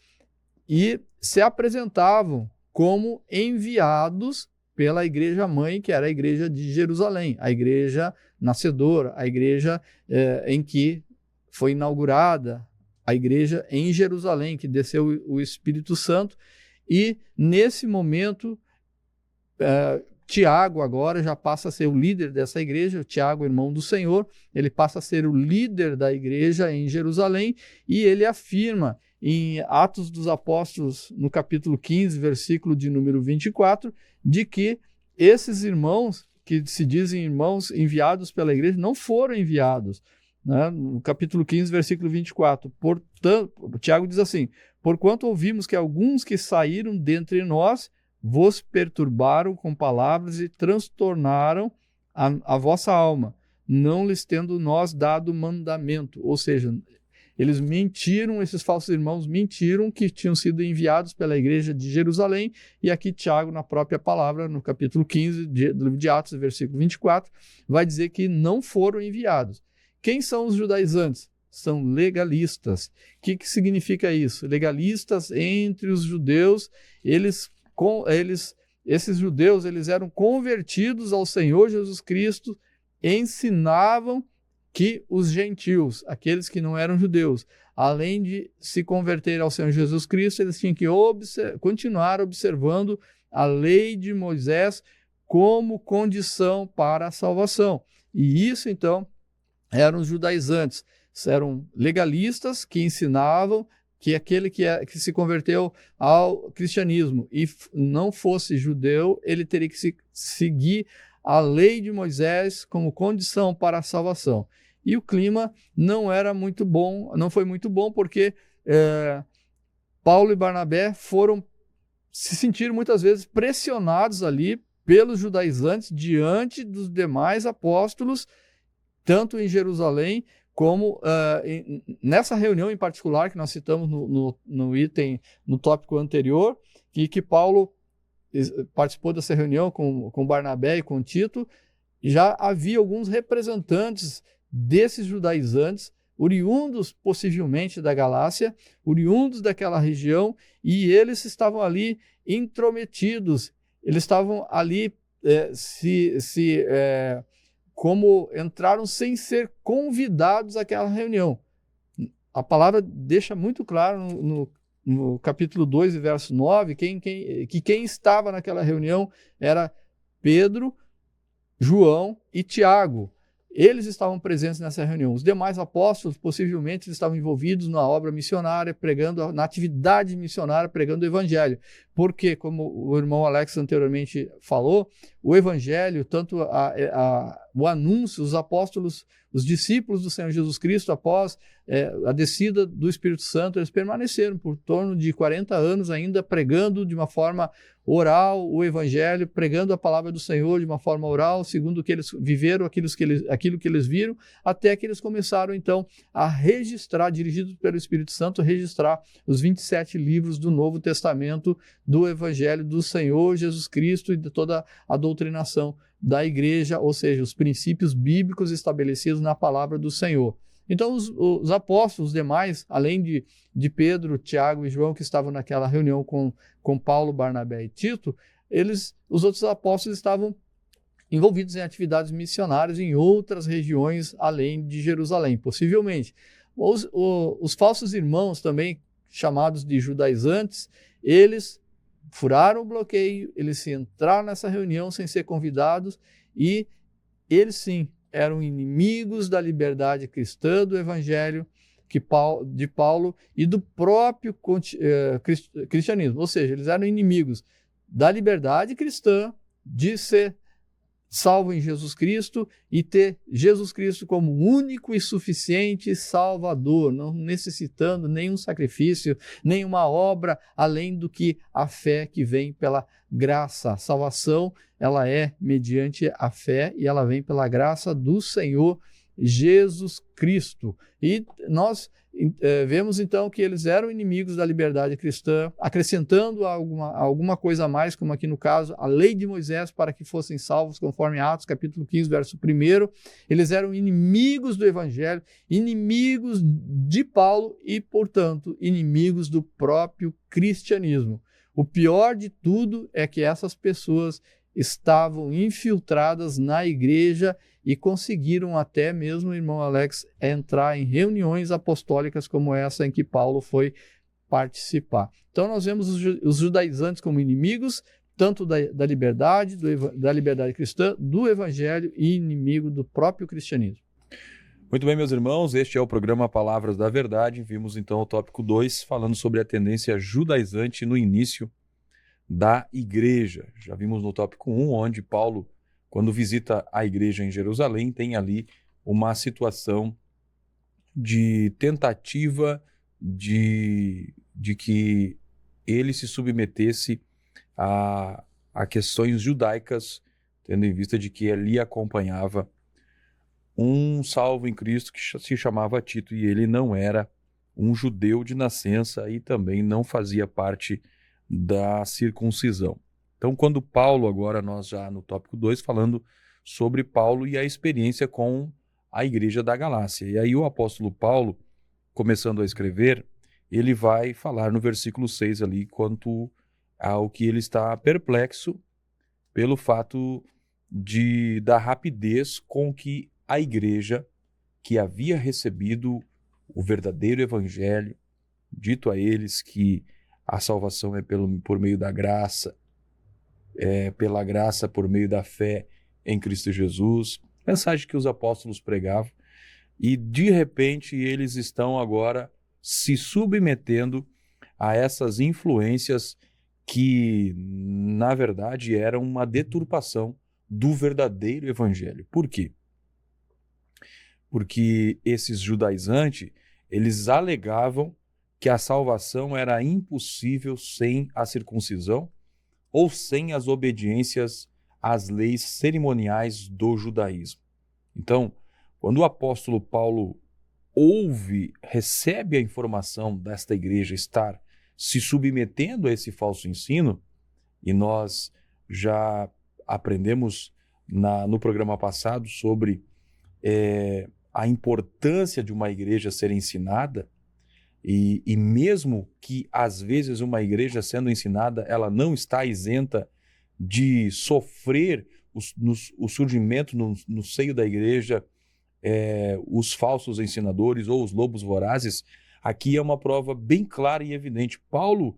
E se apresentavam como enviados pela igreja mãe, que era a igreja de Jerusalém, a igreja nascedora, a igreja em que foi inaugurada, a igreja em Jerusalém, que desceu o Espírito Santo. E nesse momento Tiago agora já passa a ser o líder dessa igreja. Tiago, irmão do Senhor, ele passa a ser o líder da igreja em Jerusalém, e ele afirma em Atos dos Apóstolos, no capítulo 15, versículo de número 24, de que esses irmãos, que se dizem irmãos enviados pela igreja, não foram enviados. Né? No capítulo 15, versículo 24. Portanto, Tiago diz assim: porquanto ouvimos que alguns que saíram dentre nós vos perturbaram com palavras e transtornaram a vossa alma, não lhes tendo nós dado mandamento. Ou seja, eles mentiram, esses falsos irmãos mentiram que tinham sido enviados pela igreja de Jerusalém, e aqui Tiago, na própria palavra, no capítulo 15 do livro de Atos, versículo 24, vai dizer que não foram enviados. Quem são os judaizantes? São legalistas. O que significa isso? Legalistas entre os judeus, esses judeus eles eram convertidos ao Senhor Jesus Cristo, ensinavam que os gentios, aqueles que não eram judeus, além de se converter ao Senhor Jesus Cristo, eles tinham que continuar observando a lei de Moisés como condição para a salvação. E isso, então, eram os judaizantes. Eram legalistas que ensinavam que aquele que se converteu ao cristianismo e não fosse judeu, ele teria que seguir a lei de Moisés como condição para a salvação. E o clima não era muito bom, não foi muito bom, porque Paulo e Barnabé se sentiram muitas vezes pressionados ali pelos judaizantes diante dos demais apóstolos, tanto em Jerusalém como nessa reunião em particular que nós citamos no item, no tópico anterior, que Paulo participou dessa reunião com Barnabé e com Tito. Já havia alguns representantes desses judaizantes, oriundos possivelmente da Galácia, oriundos daquela região, e eles estavam ali intrometidos, eles estavam ali como entraram sem ser convidados àquela reunião. A palavra deixa muito claro no capítulo 2, verso 9, que quem estava naquela reunião era Pedro, João e Tiago. Eles estavam presentes nessa reunião. Os demais apóstolos, possivelmente, estavam envolvidos na obra missionária, na atividade missionária, pregando o evangelho. Porque, como o irmão Alex anteriormente falou, o evangelho, tanto o anúncio, os apóstolos, os discípulos do Senhor Jesus Cristo, após a descida do Espírito Santo, eles permaneceram por torno de 40 anos ainda pregando de uma forma oral o evangelho, pregando a palavra do Senhor de uma forma oral, segundo o que eles viveram, aquilo que eles viram, até que eles começaram então a registrar, dirigidos pelo Espírito Santo, registrar os 27 livros do Novo Testamento do evangelho do Senhor Jesus Cristo e de toda a doutrinação da igreja, ou seja, os princípios bíblicos estabelecidos na palavra do Senhor. Então, os apóstolos demais, além de Pedro, Tiago e João, que estavam naquela reunião com Paulo, Barnabé e Tito, os outros apóstolos estavam envolvidos em atividades missionárias em outras regiões além de Jerusalém, possivelmente. Os falsos irmãos, também chamados de judaizantes, eles furaram o bloqueio, eles entraram nessa reunião sem ser convidados, e eles sim eram inimigos da liberdade cristã, do evangelho de Paulo e do próprio cristianismo. Ou seja, eles eram inimigos da liberdade cristã, de ser salvo em Jesus Cristo e ter Jesus Cristo como único e suficiente Salvador, não necessitando nenhum sacrifício, nenhuma obra, além do que a fé que vem pela graça. A salvação, ela é mediante a fé e ela vem pela graça do Senhor Jesus Cristo. E nós vemos então que eles eram inimigos da liberdade cristã, acrescentando alguma coisa a mais, como aqui no caso, a lei de Moisés para que fossem salvos, conforme Atos capítulo 15, verso 1. Eles eram inimigos do evangelho, inimigos de Paulo e, portanto, inimigos do próprio cristianismo. O pior de tudo é que essas pessoas estavam infiltradas na igreja e conseguiram até mesmo, irmão Alex, entrar em reuniões apostólicas como essa em que Paulo foi participar. Então nós vemos os judaizantes como inimigos tanto da liberdade, da liberdade cristã, do evangelho e inimigo do próprio cristianismo. Muito bem, meus irmãos, este é o programa Palavras da Verdade. Vimos então o tópico 2, falando sobre a tendência judaizante no início da igreja. Já vimos no tópico 1, onde Paulo, quando visita a igreja em Jerusalém, tem ali uma situação de tentativa de que ele se submetesse a questões judaicas, tendo em vista de que ali acompanhava um salvo em Cristo que se chamava Tito, e ele não era um judeu de nascença e também não fazia parte da circuncisão. Então, quando Paulo, agora nós já no tópico 2, falando sobre Paulo e a experiência com a igreja da Galácia. E aí o apóstolo Paulo, começando a escrever, ele vai falar no versículo 6 ali quanto ao que ele está perplexo pelo fato da rapidez com que a igreja, que havia recebido o verdadeiro evangelho, dito a eles que a salvação é por meio da graça, pela graça por meio da fé em Cristo Jesus, mensagem que os apóstolos pregavam, e de repente eles estão agora se submetendo a essas influências que, na verdade, eram uma deturpação do verdadeiro evangelho. Por quê? Porque esses judaizantes, eles alegavam que a salvação era impossível sem a circuncisão ou sem as obediências às leis cerimoniais do judaísmo. Então, quando o apóstolo Paulo recebe a informação desta igreja estar se submetendo a esse falso ensino, e nós já aprendemos no programa passado sobre a importância de uma igreja ser ensinada, e mesmo que às vezes uma igreja sendo ensinada, ela não está isenta de sofrer o surgimento no seio da igreja, os falsos ensinadores ou os lobos vorazes. Aqui é uma prova bem clara e evidente. Paulo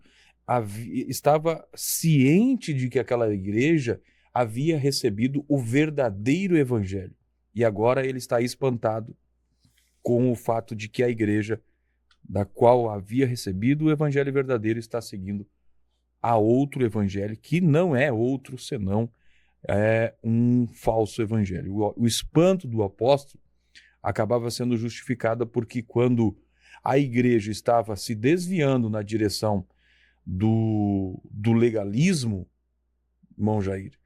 estava ciente de que aquela igreja havia recebido o verdadeiro evangelho. E agora ele está espantado com o fato de que a igreja da qual havia recebido o evangelho verdadeiro está seguindo a outro evangelho, que não é outro senão um falso evangelho. O espanto do apóstolo acabava sendo justificado porque quando a igreja estava se desviando na direção do legalismo, irmão Jair,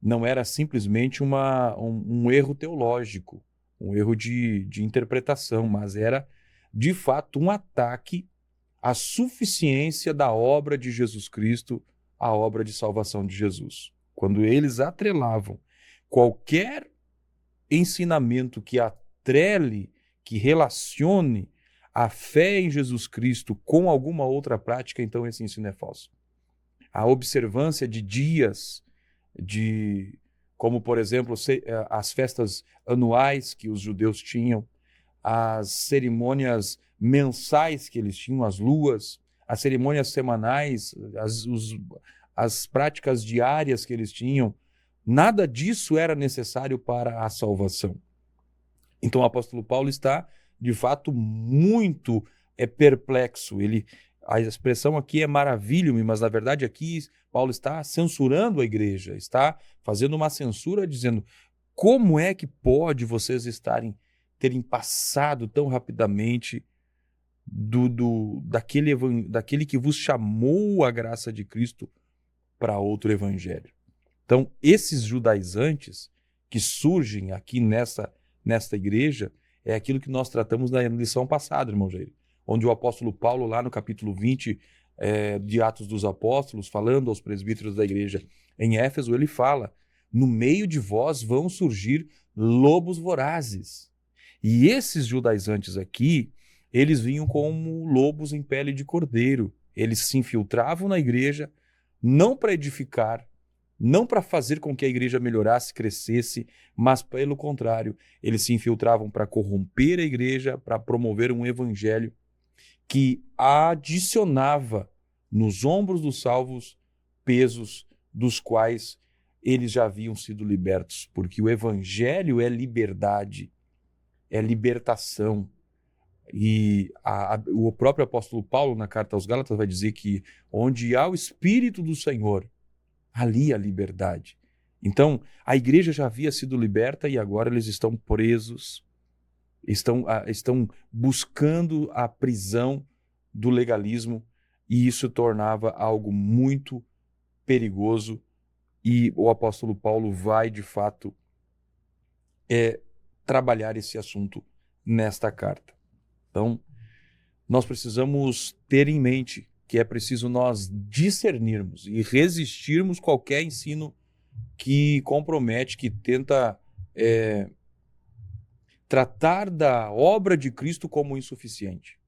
não era simplesmente um erro teológico, um erro de interpretação, mas era, de fato, um ataque à suficiência da obra de Jesus Cristo, à obra de salvação de Jesus. Quando eles atrelavam qualquer ensinamento que atrele, que relacione a fé em Jesus Cristo com alguma outra prática, então esse ensino é falso. A observância de dias, como por exemplo as festas anuais que os judeus tinham, as cerimônias mensais que eles tinham, as luas, as cerimônias semanais, as práticas diárias que eles tinham, nada disso era necessário para a salvação. Então o apóstolo Paulo está, de fato, muito perplexo. A expressão aqui é maravilho-me, mas na verdade aqui Paulo está censurando a igreja, está fazendo uma censura dizendo: como é que pode vocês terem passado tão rapidamente daquele que vos chamou a graça de Cristo para outro evangelho? Então, esses judaizantes que surgem aqui nesta igreja é aquilo que nós tratamos na lição passada, irmão Jair, onde o apóstolo Paulo, lá no capítulo 20 de Atos dos Apóstolos, falando aos presbíteros da igreja em Éfeso, ele fala: no meio de vós vão surgir lobos vorazes. E esses judaizantes aqui, eles vinham como lobos em pele de cordeiro. Eles se infiltravam na igreja, não para edificar, não para fazer com que a igreja melhorasse, crescesse, mas pelo contrário, eles se infiltravam para corromper a igreja, para promover um evangelho que adicionava nos ombros dos salvos pesos dos quais eles já haviam sido libertos, porque o evangelho é liberdade, é libertação. E o próprio apóstolo Paulo, na carta aos Gálatas, vai dizer que onde há o Espírito do Senhor, ali há liberdade. Então, a igreja já havia sido liberta e agora eles estão presos, estão buscando a prisão do legalismo, e isso tornava algo muito perigoso, e o apóstolo Paulo vai, de fato, trabalhar esse assunto nesta carta. Então, nós precisamos ter em mente que é preciso nós discernirmos e resistirmos qualquer ensino que compromete, que tenta tratar da obra de Cristo como insuficiente.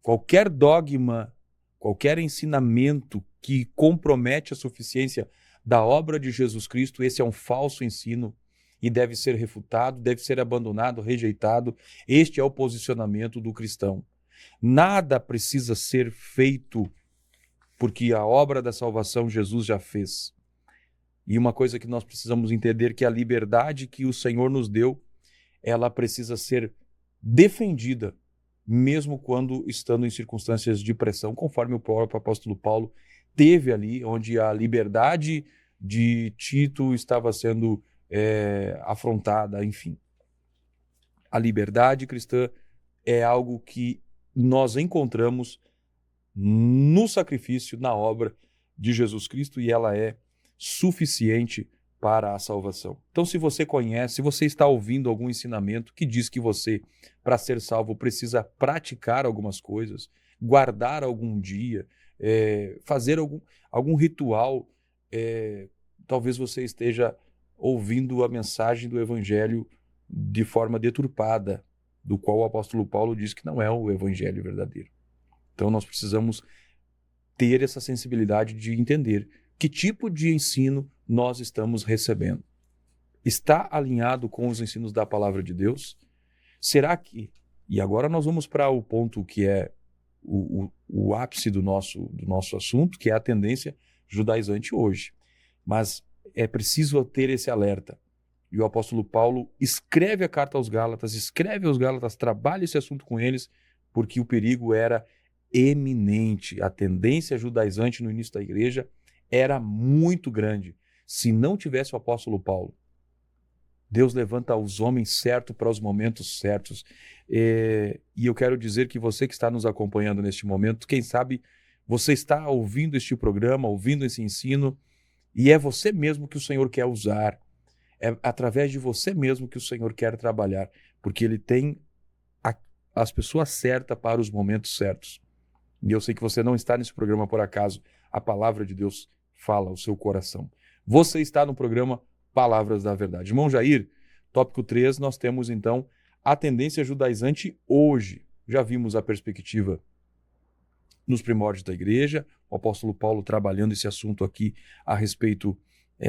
Qualquer dogma, qualquer ensinamento que compromete a suficiência da obra de Jesus Cristo, esse é um falso ensino e deve ser refutado, deve ser abandonado, rejeitado. Este é o posicionamento do cristão. Nada precisa ser feito porque a obra da salvação Jesus já fez. E uma coisa que nós precisamos entender que a liberdade que o Senhor nos deu, ela precisa ser defendida, mesmo quando estando em circunstâncias de pressão, conforme o próprio apóstolo Paulo teve ali, onde a liberdade de Tito estava sendo afrontada, enfim. A liberdade cristã é algo que nós encontramos no sacrifício, na obra de Jesus Cristo, e ela é suficiente para a salvação. Então, se você conhece, se você está ouvindo algum ensinamento que diz que você, para ser salvo, precisa praticar algumas coisas, guardar algum dia, fazer algum ritual, talvez você esteja ouvindo a mensagem do evangelho de forma deturpada, do qual o apóstolo Paulo diz que não é o evangelho verdadeiro. Então nós precisamos ter essa sensibilidade de entender que tipo de ensino nós estamos recebendo. Está alinhado com os ensinos da palavra de Deus? Será que... E agora nós vamos para o ponto que é o ápice do nosso assunto, que é a tendência judaizante hoje. Mas é preciso ter esse alerta. E o apóstolo Paulo escreve a carta aos Gálatas, trabalha esse assunto com eles, porque o perigo era eminente. A tendência judaizante no início da igreja era muito grande. Se não tivesse o apóstolo Paulo, Deus levanta os homens certos para os momentos certos. E eu quero dizer que você que está nos acompanhando neste momento, quem sabe você está ouvindo este programa, ouvindo esse ensino, e é você mesmo que o Senhor quer usar. É através de você mesmo que o Senhor quer trabalhar, porque Ele tem as pessoas certas para os momentos certos. E eu sei que você não está nesse programa por acaso. A palavra de Deus fala ao seu coração. Você está no programa Palavras da Verdade. Irmão Jair, tópico 3, nós temos então a tendência judaizante hoje. Já vimos a perspectiva nos primórdios da igreja, o apóstolo Paulo trabalhando esse assunto aqui a respeito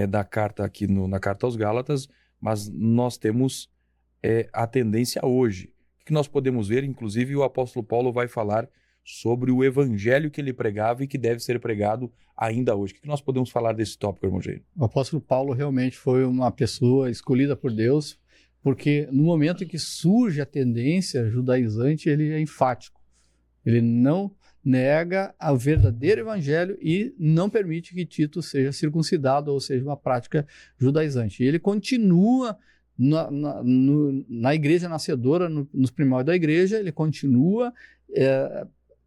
da carta aqui na carta aos Gálatas, mas nós temos a tendência hoje. O que nós podemos ver, inclusive o apóstolo Paulo vai falar sobre o evangelho que ele pregava e que deve ser pregado ainda hoje. O que nós podemos falar desse tópico, irmão Jair? O apóstolo Paulo realmente foi uma pessoa escolhida por Deus, porque no momento em que surge a tendência judaizante, ele é enfático. Ele não nega o verdadeiro evangelho e não permite que Tito seja circuncidado, ou seja, uma prática judaizante. E ele continua na igreja nascedora, nos primórdios da igreja, ele continua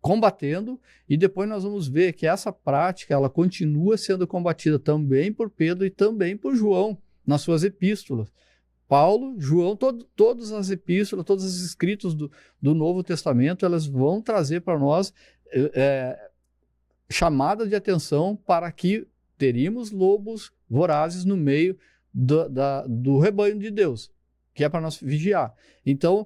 combatendo, e depois nós vamos ver que essa prática ela continua sendo combatida também por Pedro e também por João nas suas epístolas. Paulo, João, todas as epístolas, todos os escritos do Novo Testamento, elas vão trazer para nós chamada de atenção para que teríamos lobos vorazes no meio do rebanho de Deus, que é para nós vigiar. Então,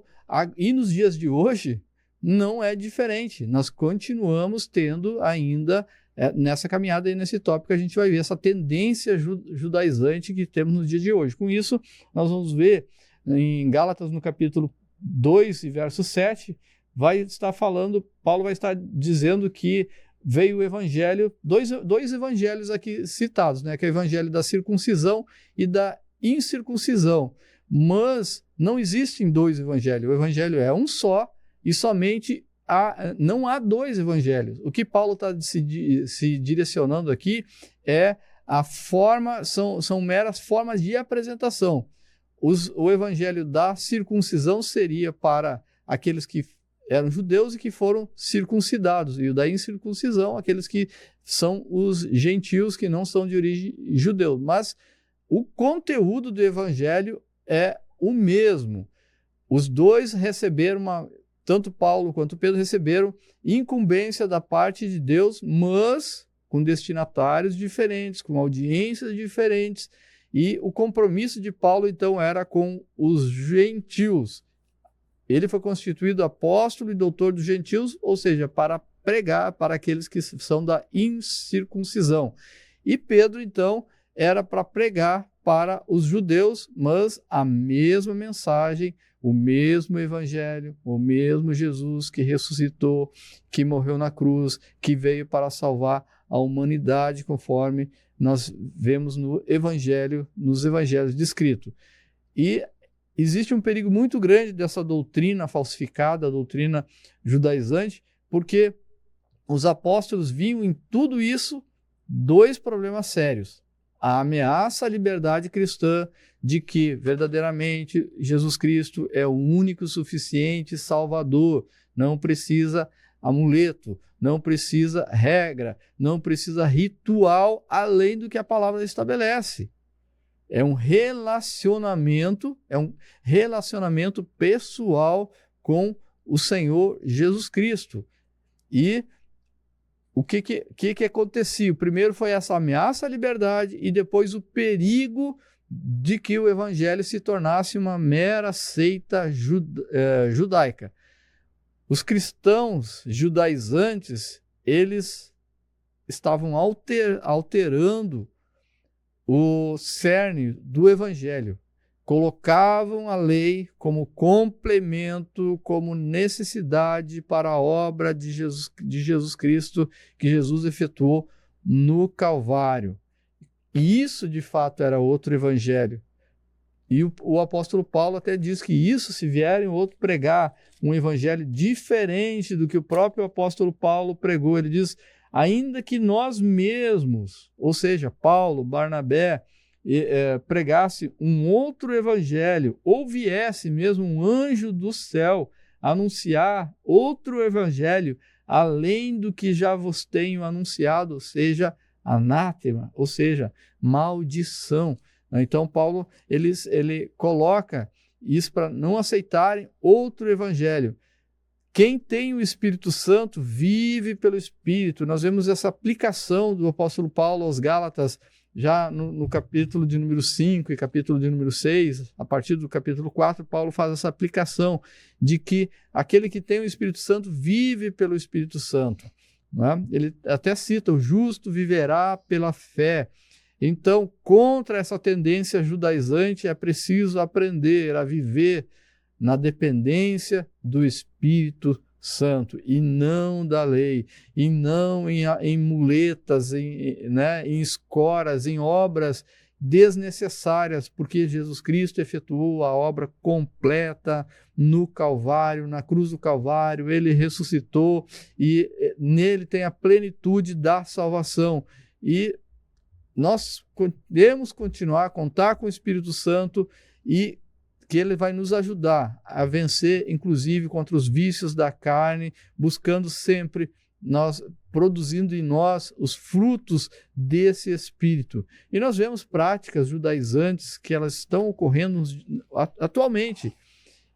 e nos dias de hoje, não é diferente. Nós continuamos tendo ainda, nessa caminhada e nesse tópico, a gente vai ver essa tendência judaizante que temos nos dias de hoje. Com isso, nós vamos ver em Gálatas, no capítulo 2 e verso 7, vai estar falando, Paulo vai estar dizendo que veio o evangelho, dois evangelhos aqui citados, né? Que é o evangelho da circuncisão e da incircuncisão. Mas não existem dois evangelhos. O evangelho é um só e somente não há dois evangelhos. O que Paulo está se direcionando aqui é a forma, são meras formas de apresentação. O evangelho da circuncisão seria para aqueles que eram judeus e que foram circuncidados, e o da incircuncisão, aqueles que são os gentios que não são de origem judeu. Mas o conteúdo do evangelho é o mesmo. Os dois receberam, tanto Paulo quanto Pedro receberam incumbência da parte de Deus, mas com destinatários diferentes, com audiências diferentes, e o compromisso de Paulo, então, era com os gentios. Ele foi constituído apóstolo e doutor dos gentios, ou seja, para pregar para aqueles que são da incircuncisão. E Pedro, então, era para pregar para os judeus, mas a mesma mensagem, o mesmo evangelho, o mesmo Jesus que ressuscitou, que morreu na cruz, que veio para salvar a humanidade, conforme nós vemos nos evangelhos descritos. E existe um perigo muito grande dessa doutrina falsificada, a doutrina judaizante, porque os apóstolos viam em tudo isso dois problemas sérios. A ameaça à liberdade cristã de que, verdadeiramente, Jesus Cristo é o único suficiente Salvador, não precisa amuleto, não precisa regra, não precisa ritual, além do que a palavra estabelece. É um relacionamento pessoal com o Senhor Jesus Cristo. E o que acontecia? O primeiro foi essa ameaça à liberdade e depois o perigo de que o evangelho se tornasse uma mera seita judaica. Os cristãos judaizantes, eles estavam alterando o cerne do evangelho. Colocavam a lei como complemento, como necessidade para a obra de Jesus Cristo, que Jesus efetuou no Calvário. E isso, de fato, era outro evangelho. E o apóstolo Paulo até diz que isso, se vierem outro pregar um evangelho diferente do que o próprio apóstolo Paulo pregou, ele diz, ainda que nós mesmos, ou seja, Paulo, Barnabé, pregasse um outro evangelho, ou viesse mesmo um anjo do céu anunciar outro evangelho, além do que já vos tenho anunciado, ou seja, anátema, ou seja, maldição. Então, Paulo, ele coloca isso para não aceitarem outro evangelho. Quem tem o Espírito Santo vive pelo Espírito. Nós vemos essa aplicação do apóstolo Paulo aos Gálatas, já no capítulo de número 5 e capítulo de número 6, a partir do capítulo 4, Paulo faz essa aplicação de que aquele que tem o Espírito Santo vive pelo Espírito Santo. Né? Ele até cita, o justo viverá pela fé. Então, contra essa tendência judaizante, é preciso aprender a viver na dependência do Espírito Santo e não da lei, e não em muletas, em escoras, em obras desnecessárias, porque Jesus Cristo efetuou a obra completa no Calvário, na cruz do Calvário, ele ressuscitou e nele tem a plenitude da salvação. E nós podemos continuar a contar com o Espírito Santo e que ele vai nos ajudar a vencer, inclusive, contra os vícios da carne, buscando sempre, produzindo em nós os frutos desse Espírito. E nós vemos práticas judaizantes que elas estão ocorrendo atualmente.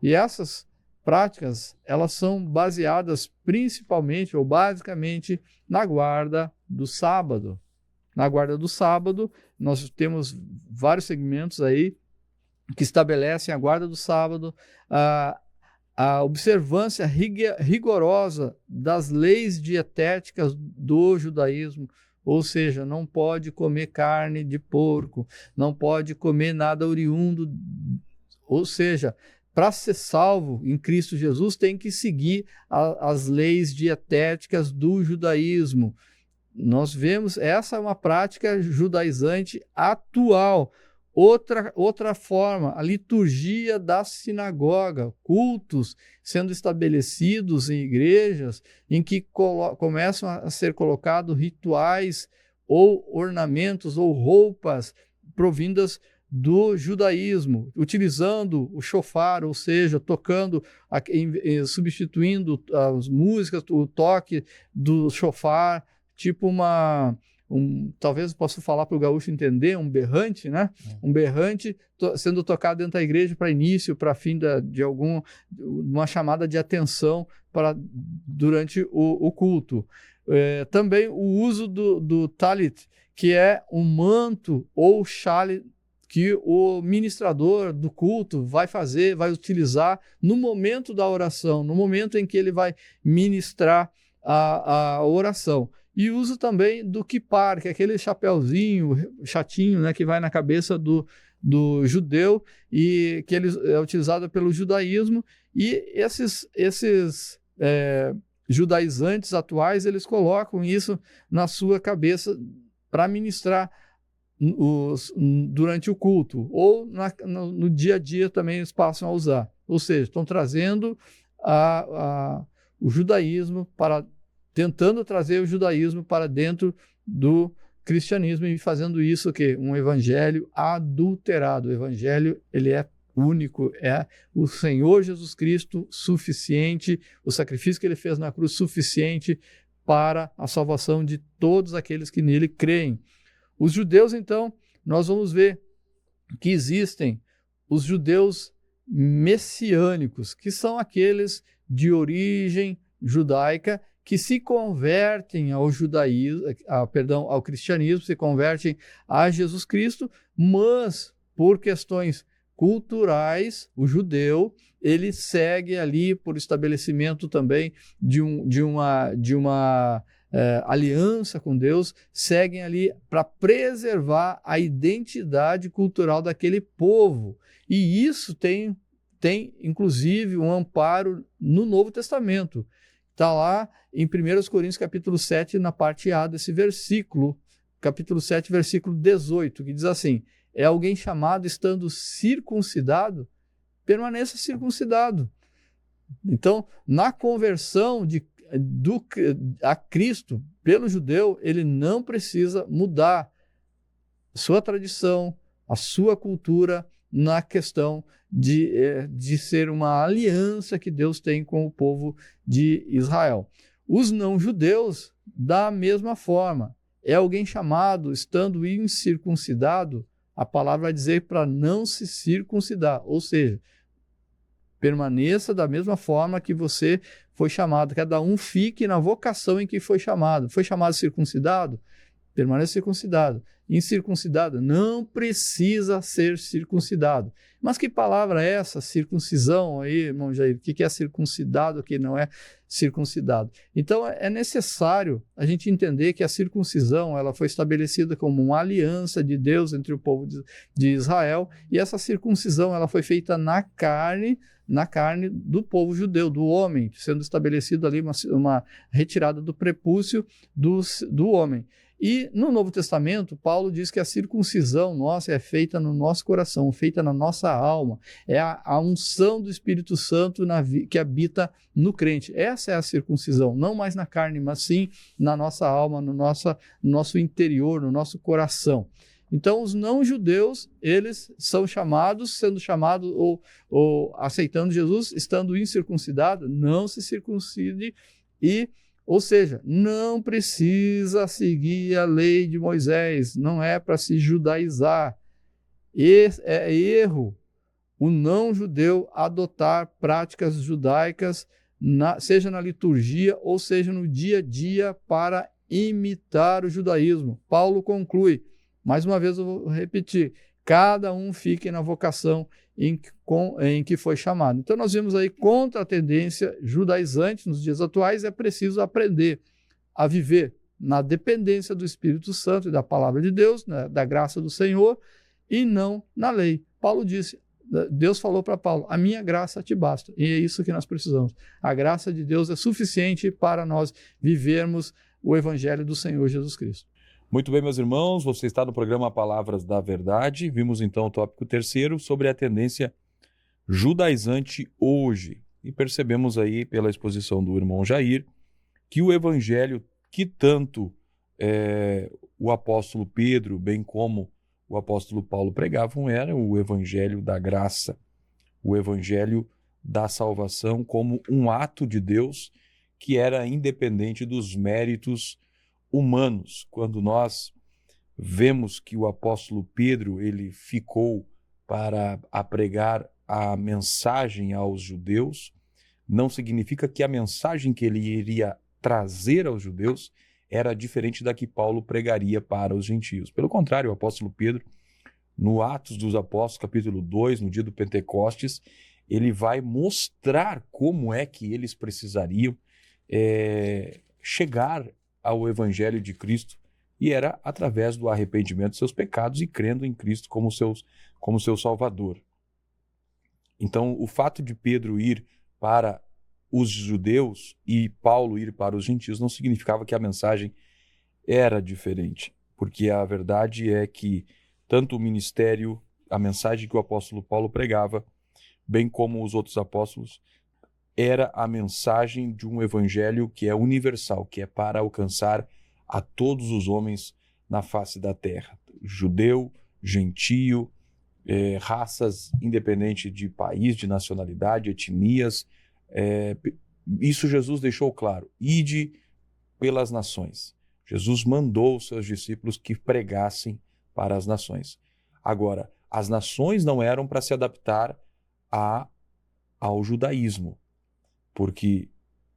E essas práticas, elas são baseadas principalmente ou basicamente na guarda do sábado. Na guarda do sábado, nós temos vários segmentos aí que estabelecem a guarda do sábado, a observância rigorosa das leis dietéticas do judaísmo, ou seja, não pode comer carne de porco, não pode comer nada oriundo, ou seja, para ser salvo em Cristo Jesus, tem que seguir as leis dietéticas do judaísmo. Nós vemos, essa é uma prática judaizante atual. Outra forma, a liturgia da sinagoga, cultos sendo estabelecidos em igrejas em que começam a ser colocados rituais ou ornamentos ou roupas provindas do judaísmo, utilizando o shofar, ou seja, tocando, substituindo as músicas, o toque do shofar, tipo talvez eu possa falar para o gaúcho entender, um berrante, né? Um berrante sendo tocado dentro da igreja para início, para fim de uma chamada de atenção durante o culto. Também o uso do talit, que é um manto ou chale que o ministrador do culto vai utilizar no momento da oração, no momento em que ele vai ministrar a oração. E uso também do kippar, que é aquele chapéuzinho chatinho, né, que vai na cabeça do judeu e que é utilizado pelo judaísmo. E esses judaizantes atuais, eles colocam isso na sua cabeça para ministrar durante o culto, ou no dia a dia também eles passam a usar. Ou seja, estão trazendo o judaísmo tentando trazer o judaísmo para dentro do cristianismo e fazendo isso um evangelho adulterado. O evangelho, ele é único, é o Senhor Jesus Cristo suficiente, o sacrifício que ele fez na cruz suficiente para a salvação de todos aqueles que nele creem. Os judeus, então, nós vamos ver que existem os judeus messiânicos, que são aqueles de origem judaica que se convertem ao cristianismo, se convertem a Jesus Cristo, mas por questões culturais, o judeu, ele segue ali por estabelecimento também de uma aliança com Deus, seguem ali para preservar a identidade cultural daquele povo. E isso tem inclusive um amparo no Novo Testamento. Está lá em 1 Coríntios capítulo 7, na parte A desse versículo, capítulo 7, versículo 18, que diz assim: é alguém chamado estando circuncidado, permaneça circuncidado. Então, na conversão a Cristo pelo judeu, ele não precisa mudar sua tradição, a sua cultura na questão de ser uma aliança que Deus tem com o povo de Israel. Os não-judeus, da mesma forma, é alguém chamado estando incircuncidado, a palavra vai dizer para não se circuncidar, ou seja, permaneça da mesma forma que você foi chamado, cada um fique na vocação em que foi chamado. Foi chamado circuncidado? Permaneça circuncidado. Incircuncidado? Não precisa ser circuncidado. Mas que palavra é essa? Circuncisão aí, irmão Jair? O que é circuncidado, o que não é circuncidado? Então, é necessário a gente entender que a circuncisão ela foi estabelecida como uma aliança de Deus entre o povo de Israel, e essa circuncisão ela foi feita na carne do povo judeu, do homem, sendo estabelecido ali uma retirada do prepúcio do homem. E no Novo Testamento, Paulo diz que a circuncisão nossa é feita no nosso coração, feita na nossa alma. É a unção do Espírito Santo que habita no crente. Essa é a circuncisão, não mais na carne, mas sim na nossa alma, no nosso interior, no nosso coração. Então, os não-judeus, eles são sendo chamados ou aceitando Jesus, estando incircuncidado, não se circuncide ou seja, não precisa seguir a lei de Moisés, não é para se judaizar. É erro o não-judeu adotar práticas judaicas, seja na liturgia ou seja no dia a dia, para imitar o judaísmo. Paulo conclui, mais uma vez eu vou repetir, cada um fique na vocação em que foi chamado. Então nós vemos aí, contra a tendência judaizante nos dias atuais, é preciso aprender a viver na dependência do Espírito Santo e da palavra de Deus, né, da graça do Senhor, e não na lei. Paulo disse, Deus falou para Paulo, a minha graça te basta. E é isso que nós precisamos. A graça de Deus é suficiente para nós vivermos o evangelho do Senhor Jesus Cristo. Muito bem, meus irmãos, você está no programa Palavras da Verdade. Vimos então o tópico 3º sobre a tendência judaizante hoje. E percebemos aí pela exposição do irmão Jair que o evangelho que tanto o apóstolo Pedro, bem como o apóstolo Paulo pregavam, era o evangelho da graça, o evangelho da salvação como um ato de Deus que era independente dos méritos humanos. Quando nós vemos que o apóstolo Pedro ele ficou para pregar a mensagem aos judeus, não significa que a mensagem que ele iria trazer aos judeus era diferente da que Paulo pregaria para os gentios. Pelo contrário, o apóstolo Pedro, no Atos dos Apóstolos, capítulo 2, no dia do Pentecostes, ele vai mostrar como é que eles precisariam chegar ao evangelho de Cristo, e era através do arrependimento dos seus pecados e crendo em Cristo como seu Salvador. Então, o fato de Pedro ir para os judeus e Paulo ir para os gentios não significava que a mensagem era diferente, porque a verdade é que tanto o ministério, a mensagem que o apóstolo Paulo pregava, bem como os outros apóstolos, era a mensagem de um evangelho que é universal, que é para alcançar a todos os homens na face da terra, judeu, gentio, raças independente de país, de nacionalidade, etnias. Isso Jesus deixou claro, ide pelas nações. Jesus mandou os seus discípulos que pregassem para as nações. Agora, as nações não eram para se adaptar ao judaísmo, porque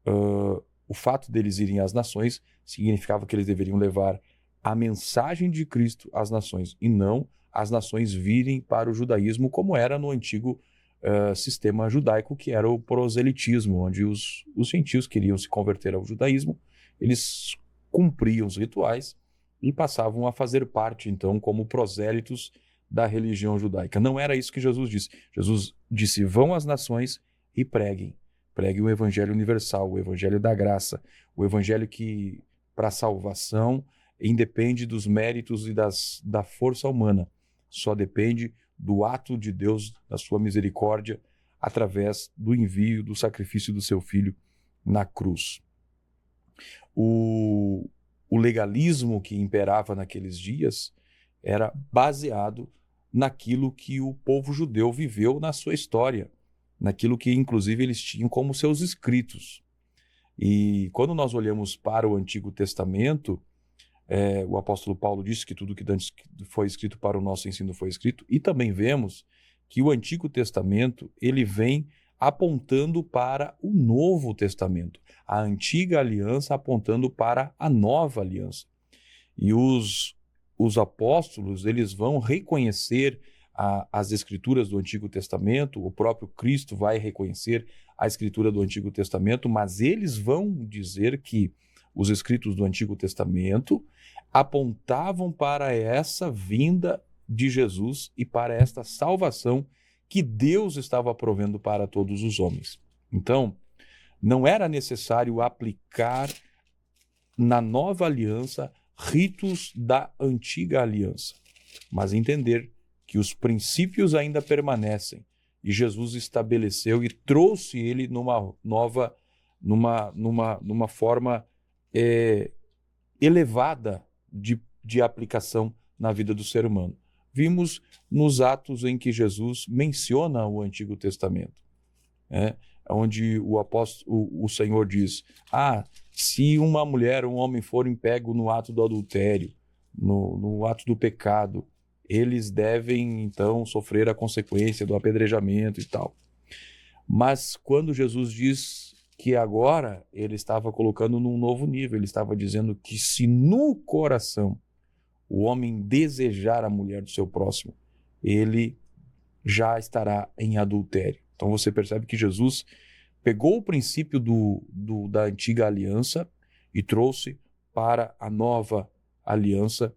o fato deles irem às nações significava que eles deveriam levar a mensagem de Cristo às nações, e não as nações virem para o judaísmo, como era no antigo sistema judaico, que era o proselitismo, onde os gentios queriam se converter ao judaísmo, eles cumpriam os rituais e passavam a fazer parte, então, como prosélitos da religião judaica. Não era isso que Jesus disse. Jesus disse, vão às nações e preguem. Pregue o evangelho universal, o evangelho da graça, o evangelho que, para a salvação, independe dos méritos e da força humana. Só depende do ato de Deus, da sua misericórdia, através do envio, do sacrifício do seu Filho na cruz. O legalismo que imperava naqueles dias era baseado naquilo que o povo judeu viveu na sua história, naquilo que, inclusive, eles tinham como seus escritos. E quando nós olhamos para o Antigo Testamento, o apóstolo Paulo disse que tudo que antes foi escrito para o nosso ensino foi escrito, e também vemos que o Antigo Testamento ele vem apontando para o Novo Testamento, a antiga aliança apontando para a nova aliança. E os apóstolos eles vão reconhecer as escrituras do Antigo Testamento, o próprio Cristo vai reconhecer a escritura do Antigo Testamento, mas eles vão dizer que os escritos do Antigo Testamento apontavam para essa vinda de Jesus e para esta salvação que Deus estava provendo para todos os homens. Então, não era necessário aplicar na nova aliança ritos da antiga aliança, mas entender que os princípios ainda permanecem e Jesus estabeleceu e trouxe ele numa forma elevada de aplicação na vida do ser humano. Vimos nos atos em que Jesus menciona o Antigo Testamento, onde o Senhor diz, se uma mulher ou um homem forem pego no ato do adultério, no ato do pecado, eles devem então sofrer a consequência do apedrejamento e tal. Mas quando Jesus diz que agora ele estava colocando num novo nível, ele estava dizendo que se no coração o homem desejar a mulher do seu próximo, ele já estará em adultério. Então você percebe que Jesus pegou o princípio da antiga aliança e trouxe para a nova aliança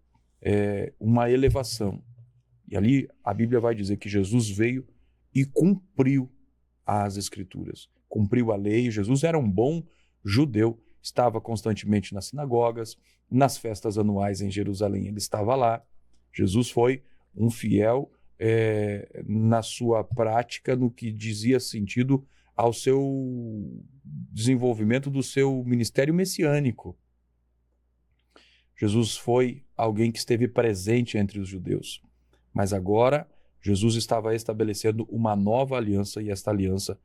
uma elevação. E ali a Bíblia vai dizer que Jesus veio e cumpriu as Escrituras. Cumpriu a lei. Jesus era um bom judeu, estava constantemente nas sinagogas, nas festas anuais em Jerusalém, ele estava lá. Jesus foi um fiel na sua prática, no que dizia sentido ao seu desenvolvimento do seu ministério messiânico. Jesus foi alguém que esteve presente entre os judeus, mas agora Jesus estava estabelecendo uma nova aliança, e esta aliança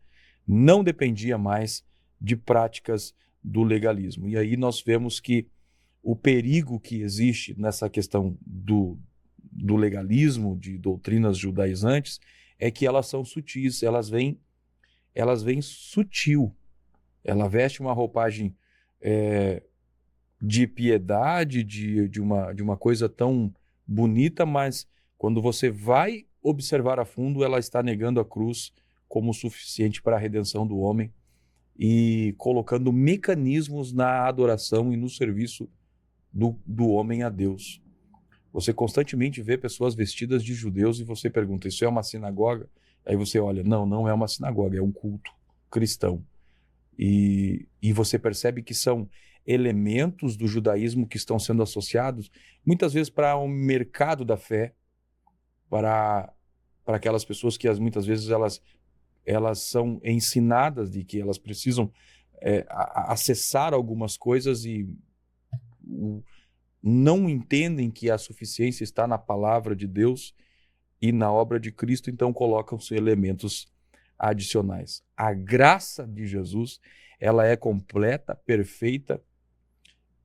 não dependia mais de práticas do legalismo. E aí nós vemos que o perigo que existe nessa questão do legalismo, de doutrinas judaizantes, é que elas são sutis, elas vêm sutil. Ela veste uma roupagem de piedade, de uma coisa tão bonita, mas quando você vai observar a fundo, ela está negando a cruz como suficiente para a redenção do homem e colocando mecanismos na adoração e no serviço do homem a Deus. Você constantemente vê pessoas vestidas de judeus e você pergunta, isso é uma sinagoga? Aí você olha, não é uma sinagoga, é um culto cristão. E você percebe que são elementos do judaísmo que estão sendo associados muitas vezes para o mercado da fé, para aquelas pessoas que muitas vezes elas são ensinadas de que elas precisam acessar algumas coisas e não entendem que a suficiência está na palavra de Deus e na obra de Cristo, então colocam-se elementos adicionais. A graça de Jesus, ela é completa, perfeita,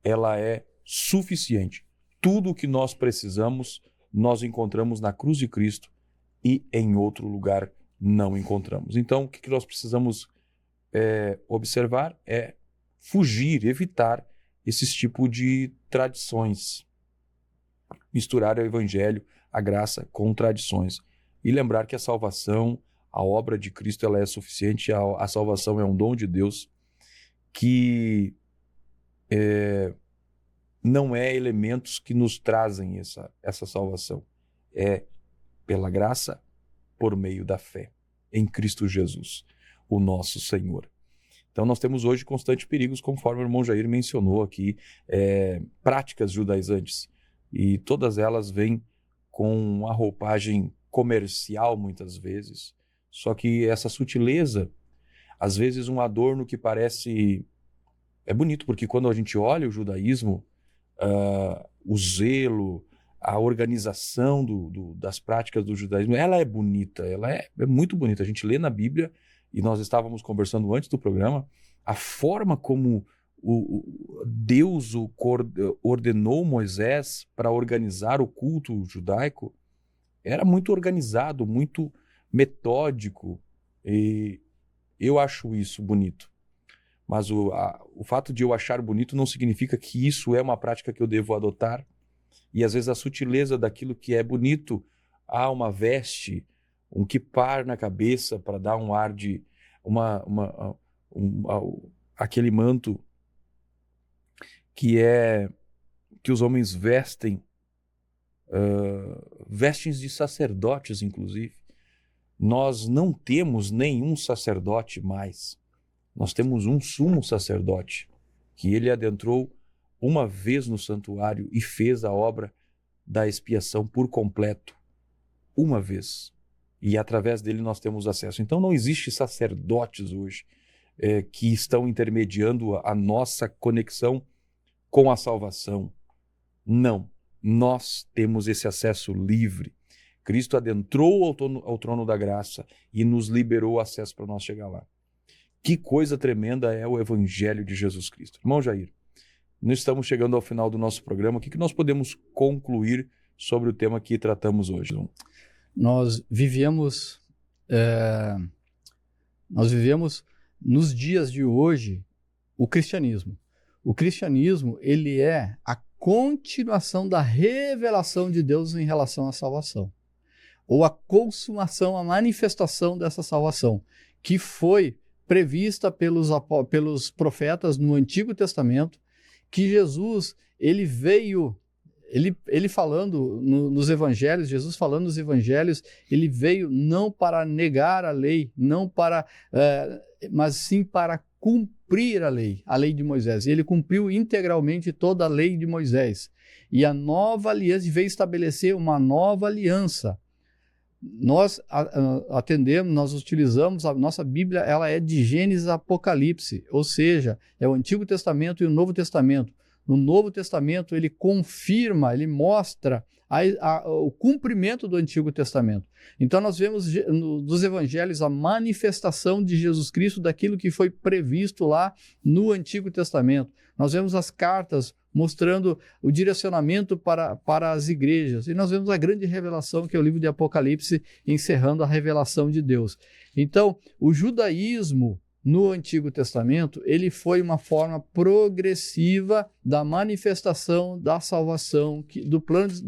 ela é suficiente. Tudo o que nós precisamos, nós encontramos na cruz de Cristo e em outro lugar não encontramos. Então, o que nós precisamos observar é fugir, evitar esses tipos de tradições. Misturar o evangelho, a graça com tradições. E lembrar que a salvação, a obra de Cristo, ela é suficiente, a salvação é um dom de Deus que não é elementos que nos trazem essa salvação. É pela graça, por meio da fé em Cristo Jesus, o nosso Senhor. Então nós temos hoje constantes perigos, conforme o irmão Jair mencionou aqui, práticas judaizantes. E todas elas vêm com uma roupagem comercial muitas vezes. Só que essa sutileza, às vezes um adorno que parece... É bonito, porque quando a gente olha o judaísmo, o zelo, a organização das práticas do judaísmo, ela é bonita, ela é muito bonita. A gente lê na Bíblia, e nós estávamos conversando antes do programa, a forma como Deus ordenou Moisés para organizar o culto judaico era muito organizado, muito metódico, e eu acho isso bonito. Mas o fato de eu achar bonito não significa que isso é uma prática que eu devo adotar. E às vezes a sutileza daquilo que é bonito, há uma veste, um kipar na cabeça para dar um ar de aquele manto que os homens vestem, vestes de sacerdotes, inclusive. Nós não temos nenhum sacerdote mais. Nós temos um sumo sacerdote, que ele adentrou uma vez no santuário e fez a obra da expiação por completo, uma vez. E através dele nós temos acesso. Então não existe sacerdotes hoje que estão intermediando a nossa conexão com a salvação. Não. Nós temos esse acesso livre. Cristo adentrou ao trono da graça e nos liberou acesso para nós chegar lá. Que coisa tremenda é o Evangelho de Jesus Cristo. Irmão Jair, nós estamos chegando ao final do nosso programa. O que nós podemos concluir sobre o tema que tratamos hoje? Nós vivemos nos dias de hoje o cristianismo. O cristianismo, ele é a continuação da revelação de Deus em relação à salvação, ou a consumação, a manifestação dessa salvação, que foi prevista pelos profetas no Antigo Testamento, que Jesus ele veio ele falando nos evangelhos, Jesus falando nos evangelhos, ele veio não para negar a lei, não para, mas sim para cumprir a lei de Moisés. E ele cumpriu integralmente toda a lei de Moisés. E a nova aliança veio estabelecer uma nova aliança. Nós atendemos, nós utilizamos, a nossa Bíblia, ela é de Gênesis a Apocalipse, ou seja, é o Antigo Testamento e o Novo Testamento. No Novo Testamento, ele confirma, ele mostra o cumprimento do Antigo Testamento. Então, nós vemos nos evangelhos a manifestação de Jesus Cristo daquilo que foi previsto lá no Antigo Testamento. Nós vemos as cartas mostrando o direcionamento para as igrejas. E nós vemos a grande revelação, que é o livro de Apocalipse, encerrando a revelação de Deus. Então, o judaísmo no Antigo Testamento, ele foi uma forma progressiva da manifestação da salvação, do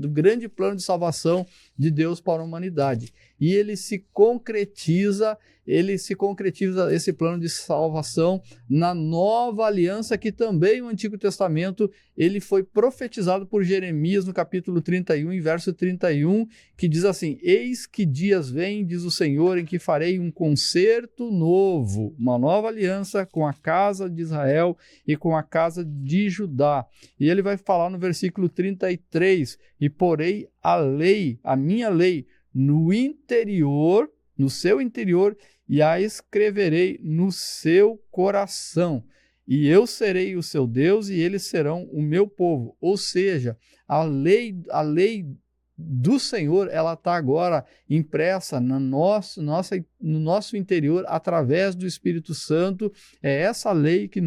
grande plano de salvação de Deus para a humanidade. E ele se concretiza esse plano de salvação na nova aliança, que também o Antigo Testamento ele foi profetizado por Jeremias no capítulo 31, em verso 31, que diz assim: eis que dias vêm, diz o Senhor, em que farei um concerto novo, uma nova aliança com a casa de Israel e com a casa de Judá. E ele vai falar no versículo 33, e porei a minha lei no seu interior, e a escreverei no seu coração. E eu serei o seu Deus, e eles serão o meu povo. Ou seja, a lei do Senhor, ela está agora impressa no nosso interior, através do Espírito Santo. É essa lei que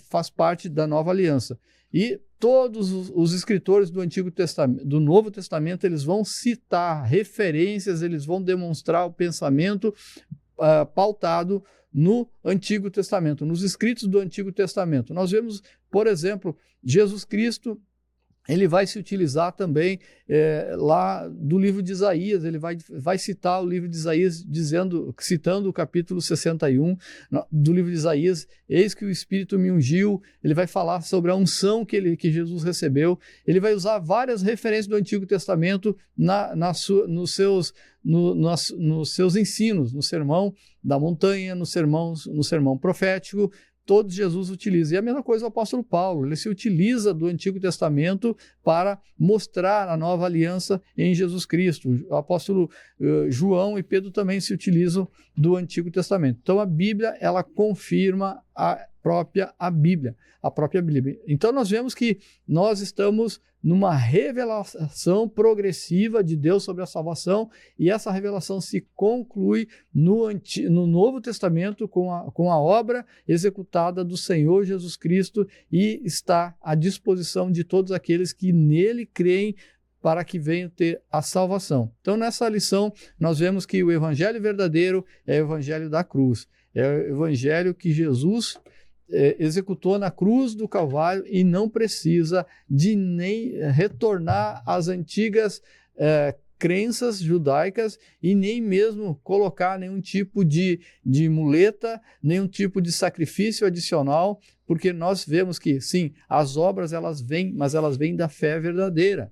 faz parte da nova aliança. E todos os escritores do Antigo Testamento, do Novo Testamento, eles vão citar referências, eles vão demonstrar o pensamento pautado no Antigo Testamento, nos escritos do Antigo Testamento. Nós vemos, por exemplo, Jesus Cristo, ele vai se utilizar também lá do livro de Isaías. Ele vai citar o livro de Isaías, citando o capítulo 61 do livro de Isaías: eis que o Espírito me ungiu. Ele vai falar sobre a unção que Jesus recebeu. Ele vai usar várias referências do Antigo Testamento nos seus ensinos, no Sermão da Montanha, no sermão profético. Todos Jesus utiliza. E a mesma coisa o apóstolo Paulo, ele se utiliza do Antigo Testamento para mostrar a nova aliança em Jesus Cristo. O apóstolo João e Pedro também se utilizam do Antigo Testamento. Então a Bíblia, ela confirma a própria Bíblia. Então nós vemos que nós estamos numa revelação progressiva de Deus sobre a salvação, e essa revelação se conclui no Novo Testamento com a obra executada do Senhor Jesus Cristo, e está à disposição de todos aqueles que nele creem, para que venham ter a salvação. Então, nessa lição, nós vemos que o evangelho verdadeiro é o evangelho da cruz. É o evangelho que Jesus executou na cruz do Calvário, e não precisa de nem retornar às antigas crenças judaicas, e nem mesmo colocar nenhum tipo de muleta, nenhum tipo de sacrifício adicional, porque nós vemos que, sim, as obras elas vêm, mas elas vêm da fé verdadeira.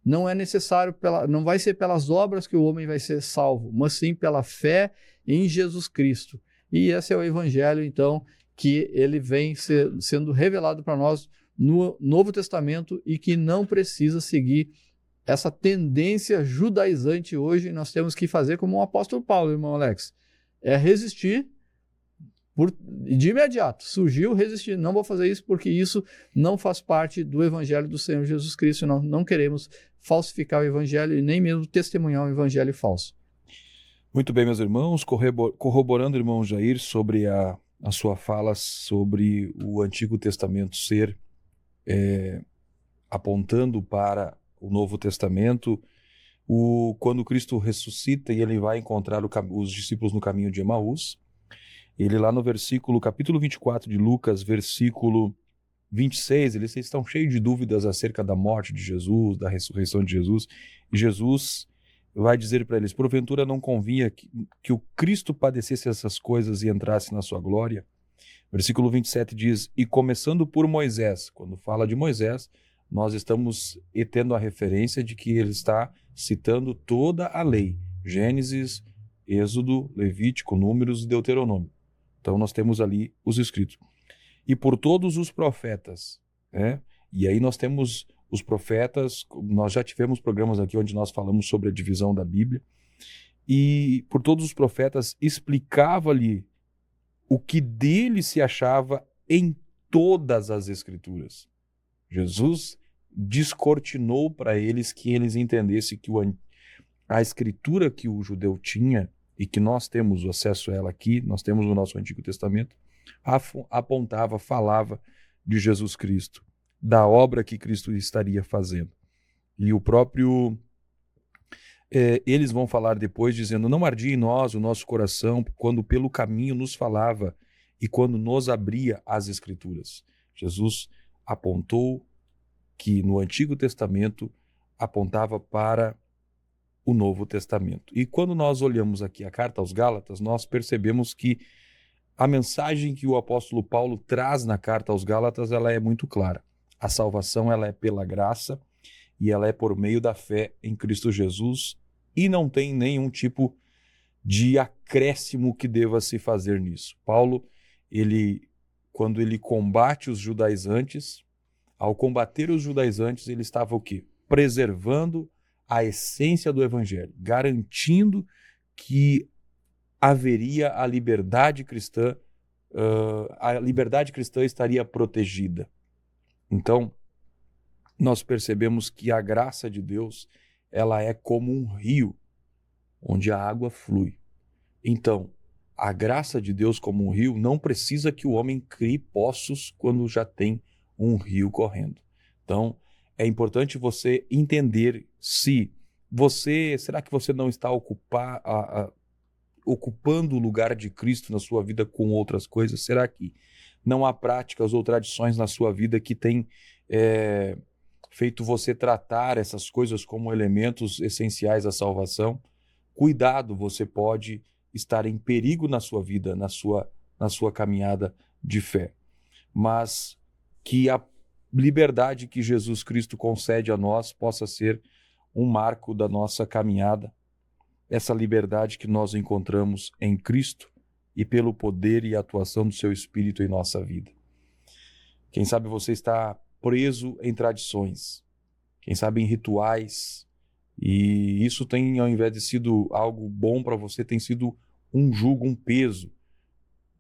Não é necessário, não vai ser pelas obras que o homem vai ser salvo, mas sim pela fé em Jesus Cristo. E esse é o evangelho, então, que ele vem sendo revelado para nós no Novo Testamento, e que não precisa seguir essa tendência judaizante hoje. Nós temos que fazer como o apóstolo Paulo, irmão Alex, é resistir de imediato. Surgiu, resistir. Não vou fazer isso porque isso não faz parte do evangelho do Senhor Jesus Cristo. Nós não queremos falsificar o evangelho e nem mesmo testemunhar um evangelho falso. Muito bem, meus irmãos, corroborando, irmão Jair, sobre a sua fala sobre o Antigo Testamento ser apontando para o Novo Testamento, quando Cristo ressuscita e ele vai encontrar os discípulos no caminho de Emaús, ele lá no capítulo 24 de Lucas, versículo 26, eles estão cheios de dúvidas acerca da morte de Jesus, da ressurreição de Jesus, e Jesus vai dizer para eles: porventura não convinha que o Cristo padecesse essas coisas e entrasse na sua glória? Versículo 27 diz: e começando por Moisés, quando fala de Moisés, nós estamos tendo a referência de que ele está citando toda a lei, Gênesis, Êxodo, Levítico, Números e Deuteronômio. Então nós temos ali os escritos. E por todos os profetas, né? E aí nós temos os profetas, nós já tivemos programas aqui onde nós falamos sobre a divisão da Bíblia, e por todos os profetas explicava-lhe o que dele se achava em todas as Escrituras. Jesus descortinou para eles que eles entendessem que a Escritura que o judeu tinha, e que nós temos acesso a ela aqui, nós temos no nosso Antigo Testamento, apontava, falava de Jesus Cristo, da obra que Cristo estaria fazendo. E o próprio... eles vão falar depois dizendo, não ardia em nós o nosso coração quando pelo caminho nos falava e quando nos abria as Escrituras. Jesus apontou que no Antigo Testamento apontava para o Novo Testamento. E quando nós olhamos aqui a carta aos Gálatas, nós percebemos que a mensagem que o apóstolo Paulo traz na carta aos Gálatas, ela é muito clara. A salvação, ela é pela graça e ela é por meio da fé em Cristo Jesus e não tem nenhum tipo de acréscimo que deva se fazer nisso. Paulo, quando ele combate os judaizantes, ao combater os judaizantes, ele estava o quê? Preservando a essência do evangelho, garantindo que haveria a liberdade cristã estaria protegida. Então, nós percebemos que a graça de Deus, ela é como um rio, onde a água flui. Então, a graça de Deus como um rio não precisa que o homem crie poços quando já tem um rio correndo. Então, é importante você entender será que você não está ocupando o lugar de Cristo na sua vida com outras coisas? Será que não há práticas ou tradições na sua vida que têm feito você tratar essas coisas como elementos essenciais à salvação? Cuidado, você pode estar em perigo na sua vida, na sua caminhada de fé. Mas que a liberdade que Jesus Cristo concede a nós possa ser um marco da nossa caminhada, essa liberdade que nós encontramos em Cristo e pelo poder e atuação do seu Espírito em nossa vida. Quem sabe você está preso em tradições, quem sabe em rituais, e isso tem, ao invés de sido algo bom para você, tem sido um jugo, um peso.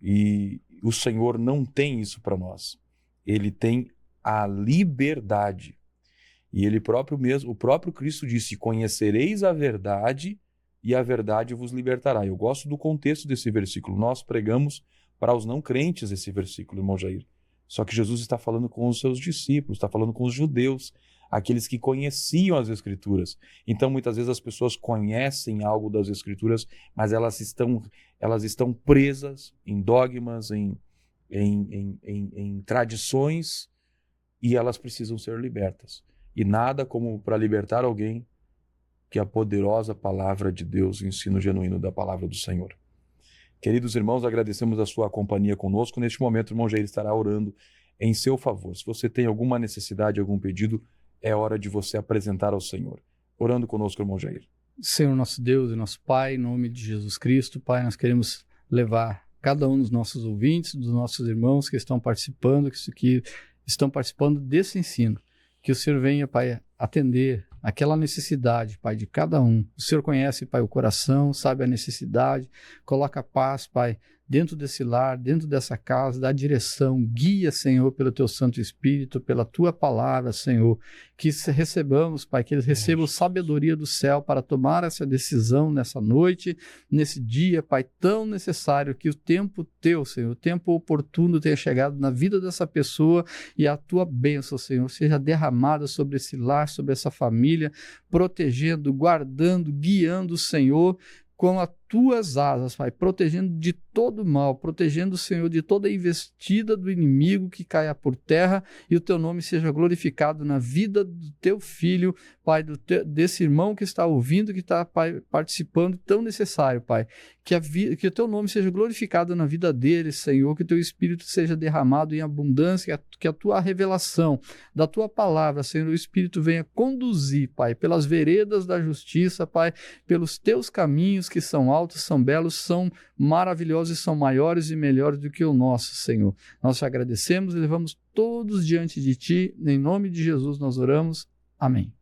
E o Senhor não tem isso para nós. Ele tem a liberdade. E o próprio Cristo disse, conhecereis a verdade e a verdade vos libertará. Eu gosto do contexto desse versículo. Nós pregamos para os não crentes esse versículo, irmão Jair. Só que Jesus está falando com os seus discípulos, está falando com os judeus, aqueles que conheciam as Escrituras. Então, muitas vezes as pessoas conhecem algo das Escrituras, mas elas estão presas em dogmas, em tradições, e elas precisam ser libertas. E nada como para libertar alguém que a poderosa palavra de Deus, o ensino genuíno da palavra do Senhor. Queridos irmãos, agradecemos a sua companhia conosco. Neste momento, o irmão Jair estará orando em seu favor. Se você tem alguma necessidade, algum pedido, é hora de você apresentar ao Senhor. Orando conosco, irmão Jair. Senhor nosso Deus e nosso Pai, em nome de Jesus Cristo, Pai, nós queremos levar cada um dos nossos ouvintes, dos nossos irmãos que estão participando, que estão participando desse ensino. Que o Senhor venha, Pai, atender aquela necessidade, Pai, de cada um. O Senhor conhece, Pai, o coração, sabe a necessidade, coloca a paz, Pai, dentro desse lar, dentro dessa casa, dá direção, guia, Senhor, pelo Teu Santo Espírito, pela Tua palavra, Senhor, que recebamos, Pai, que eles recebam sabedoria do céu para tomar essa decisão nessa noite, nesse dia, Pai, tão necessário, que o tempo Teu, Senhor, o tempo oportuno tenha chegado na vida dessa pessoa e a Tua bênção, Senhor, seja derramada sobre esse lar, sobre essa família, protegendo, guardando, guiando o Senhor com as Tuas asas, Pai, protegendo de todo mal, protegendo, Senhor, de toda investida do inimigo que caia por terra e o teu nome seja glorificado na vida do teu filho, Pai, desse irmão que está ouvindo, que está, Pai, participando, tão necessário, Pai. Que o teu nome seja glorificado na vida deles, Senhor, que o teu Espírito seja derramado em abundância, que a tua revelação da tua palavra, Senhor, o Espírito venha conduzir, Pai, pelas veredas da justiça, Pai, pelos teus caminhos que são altos, são belos, são maravilhosos e são maiores e melhores do que o nosso, Senhor. Nós te agradecemos e levamos todos diante de ti, em nome de Jesus nós oramos. Amém.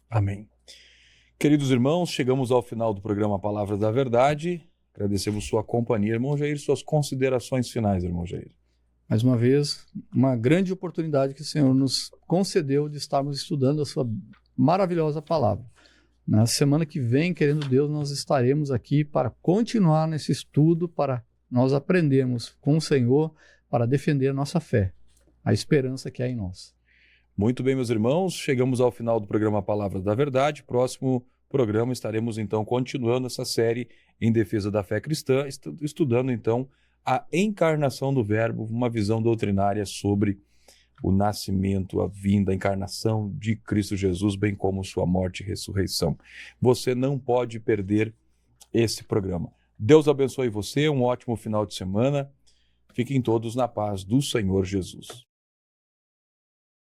Amém. Queridos irmãos, chegamos ao final do programa Palavra da Verdade. Agradecemos sua companhia, irmão Jair, suas considerações finais, irmão Jair. Mais uma vez, uma grande oportunidade que o Senhor nos concedeu de estarmos estudando a sua maravilhosa palavra. Na semana que vem, querendo Deus, nós estaremos aqui para continuar nesse estudo, para nós aprendermos com o Senhor, para defender a nossa fé, a esperança que há em nós. Muito bem, meus irmãos, chegamos ao final do programa Palavra da Verdade. Próximo programa estaremos, então, continuando essa série em defesa da fé cristã, estudando, então, a encarnação do Verbo, uma visão doutrinária sobre o nascimento, a vinda, a encarnação de Cristo Jesus, bem como sua morte e ressurreição. Você não pode perder esse programa. Deus abençoe você, um ótimo final de semana. Fiquem todos na paz do Senhor Jesus.